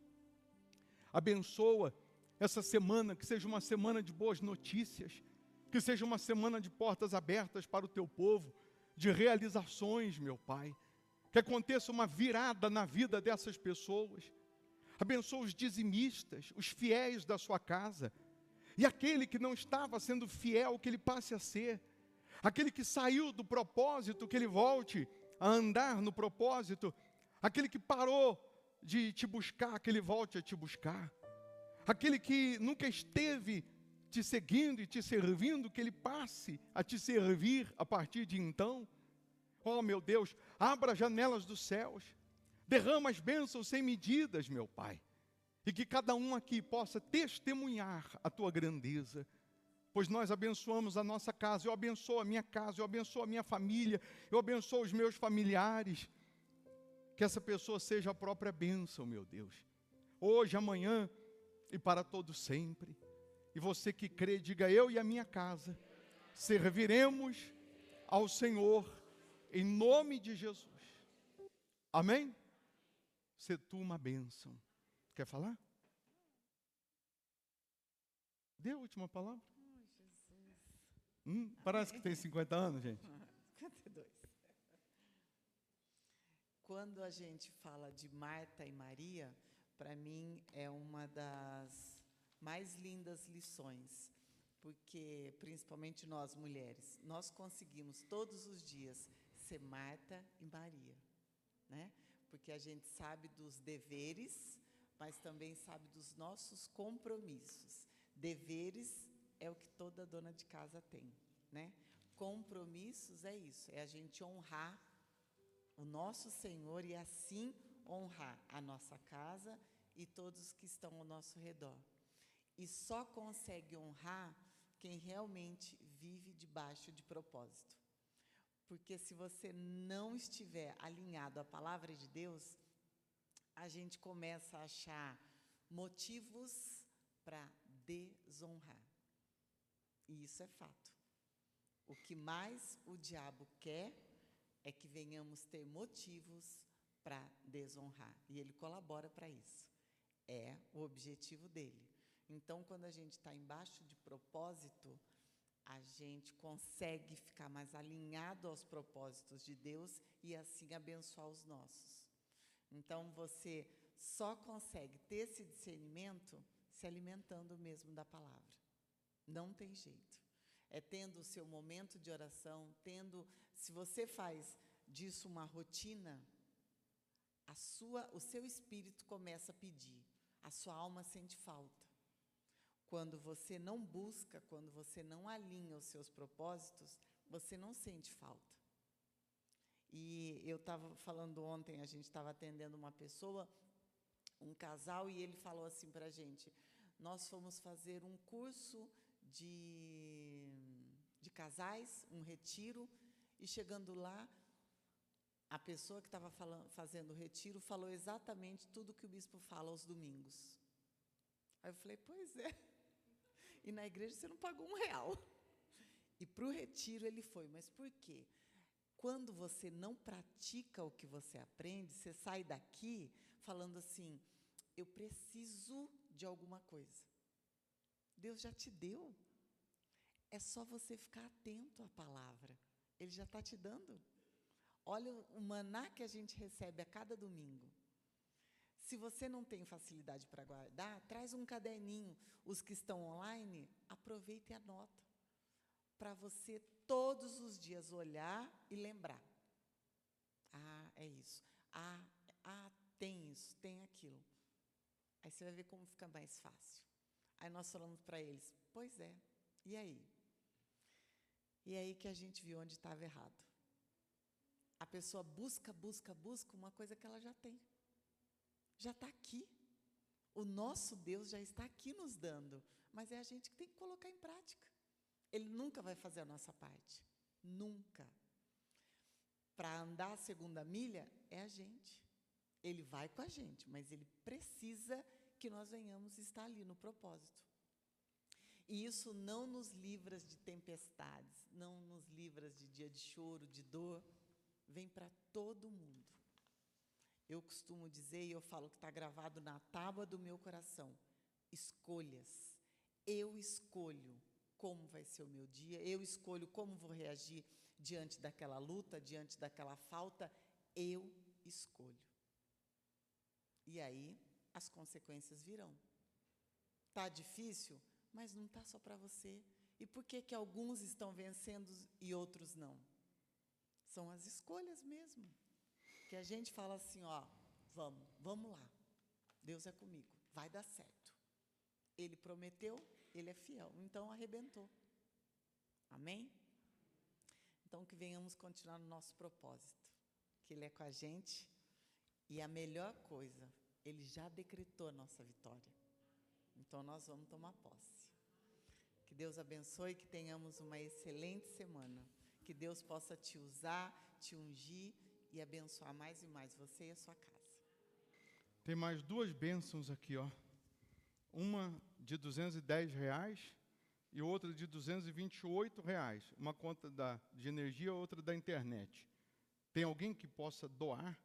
Abençoa essa semana, que seja uma semana de boas notícias, que seja uma semana de portas abertas para o teu povo, de realizações, meu Pai. Que aconteça uma virada na vida dessas pessoas. Abençoa os dizimistas, os fiéis da sua casa. E aquele que não estava sendo fiel, que ele passe a ser. Aquele que saiu do propósito, que ele volte a andar no propósito. Aquele que parou de te buscar, que ele volte a te buscar. Aquele que nunca esteve te seguindo e te servindo, que ele passe a te servir a partir de então. Oh, meu Deus, abra as janelas dos céus. Derrama as bênçãos sem medidas, meu Pai. E que cada um aqui possa testemunhar a tua grandeza. Pois nós abençoamos a nossa casa. Eu abençoo a minha casa, eu abençoo a minha família, eu abençoo os meus familiares. Que essa pessoa seja a própria bênção, meu Deus. Hoje, amanhã e para todo sempre. E você que crê, diga: eu e a minha casa serviremos ao Senhor em nome de Jesus. Amém? Se tu uma bênção. Quer falar? Dê a última palavra. Jesus. Parece que tem 50 anos, gente. 52. Quando a gente fala de Marta e Maria, para mim é uma das mais lindas lições, porque principalmente nós mulheres, nós conseguimos todos os dias ser Marta e Maria, né? Porque a gente sabe dos deveres, mas também sabe dos nossos compromissos. Deveres é o que toda dona de casa tem, né? Compromissos é isso, é a gente honrar o nosso Senhor e assim honrar a nossa casa e todos que estão ao nosso redor. E só consegue honrar quem realmente vive debaixo de propósito. Porque se você não estiver alinhado à palavra de Deus, a gente começa a achar motivos para desonrar. E isso é fato. O que mais o diabo quer é que venhamos ter motivos para desonrar. E ele colabora para isso. É o objetivo dele. Então, quando a gente está embaixo de propósito, a gente consegue ficar mais alinhado aos propósitos de Deus e assim abençoar os nossos. Então, você só consegue ter esse discernimento se alimentando mesmo da palavra. Não tem jeito. É tendo o seu momento de oração, se você faz disso uma rotina, o seu espírito começa a pedir, a sua alma sente falta. Quando você não busca, quando você não alinha os seus propósitos, você não sente falta. E eu estava falando ontem, a gente estava atendendo uma pessoa, um casal, e ele falou assim para a gente: nós fomos fazer um curso de casais, um retiro, e chegando lá, a pessoa que estava fazendo o retiro falou exatamente tudo que o bispo fala aos domingos. Aí eu falei: pois é. E na igreja você não pagou R$1. E para o retiro ele foi. Mas por quê? Quando você não pratica o que você aprende, você sai daqui falando assim: eu preciso de alguma coisa. Deus já te deu. É só você ficar atento à palavra. Ele já está te dando. Olha o maná que a gente recebe a cada domingo. Se você não tem facilidade para guardar, traz um caderninho. Os que estão online, aproveita e anota, para você todos os dias olhar e lembrar. Ah, é isso. Ah, tem isso, tem aquilo. Aí você vai ver como fica mais fácil. Aí nós falamos para eles, pois é, e aí? E aí que a gente viu onde estava errado. A pessoa busca uma coisa que ela já tem. Já está aqui. O nosso Deus já está aqui nos dando, mas é a gente que tem que colocar em prática. Ele nunca vai fazer a nossa parte. Nunca. Para andar a segunda milha, é a gente. Ele vai com a gente, mas ele precisa que nós venhamos estar ali no propósito. E isso não nos livra de tempestades, não nos livra de dia de choro, de dor. Vem para todo mundo. Eu costumo dizer, e eu falo que está gravado na tábua do meu coração, escolhas. Eu escolho como vai ser o meu dia, eu escolho como vou reagir diante daquela luta, diante daquela falta, eu escolho. E aí, as consequências virão. Está difícil, mas não está só para você. E por que que alguns estão vencendo e outros não? São as escolhas mesmo. Que a gente fala assim, ó, vamos lá. Deus é comigo, vai dar certo. Ele prometeu, ele é fiel, então arrebentou. Amém? Então que venhamos continuar no nosso propósito, que ele é com a gente, e a melhor coisa, ele já decretou a nossa vitória. Então nós vamos tomar posse. Que Deus abençoe, que tenhamos uma excelente semana. Que Deus possa te usar, te ungir e abençoar mais e mais você e a sua casa. Tem mais duas bênçãos aqui, ó. Uma de R$210 e outra de R$228. Uma conta de energia, outra da internet. Tem alguém que possa doar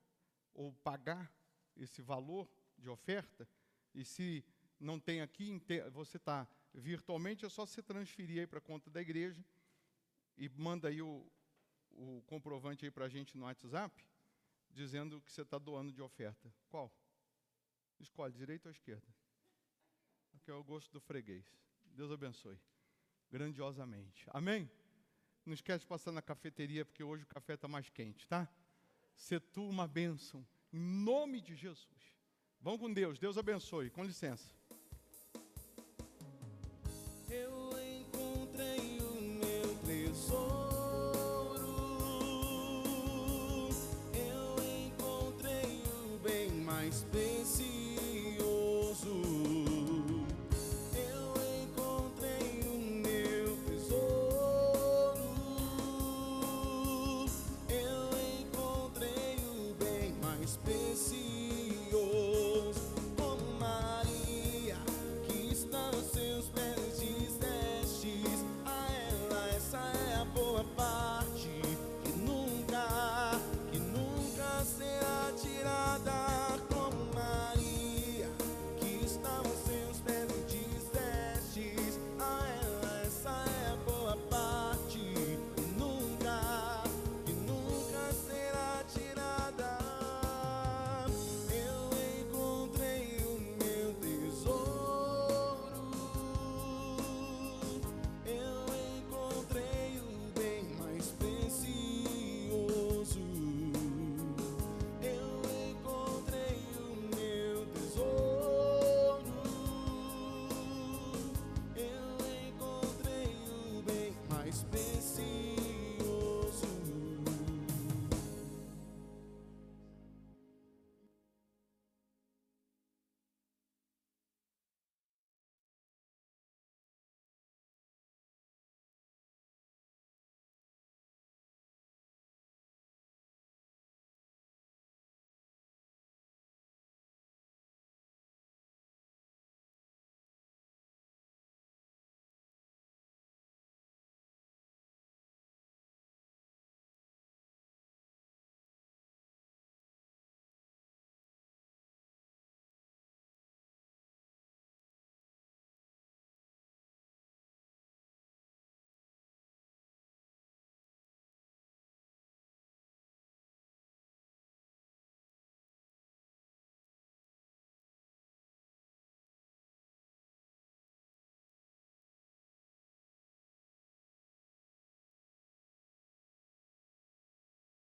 ou pagar esse valor de oferta? E se não tem aqui, você está virtualmente, é só você transferir aí para a conta da igreja e manda aí o comprovante aí para a gente no WhatsApp, dizendo que você está doando de oferta. Qual? Escolhe, direita ou esquerda? Que é o gosto do freguês. Deus abençoe. Grandiosamente. Amém? Não esquece de passar na cafeteria, porque hoje o café está mais quente, tá? Ser tu uma bênção. Em nome de Jesus. Vamos com Deus. Deus abençoe. Com licença.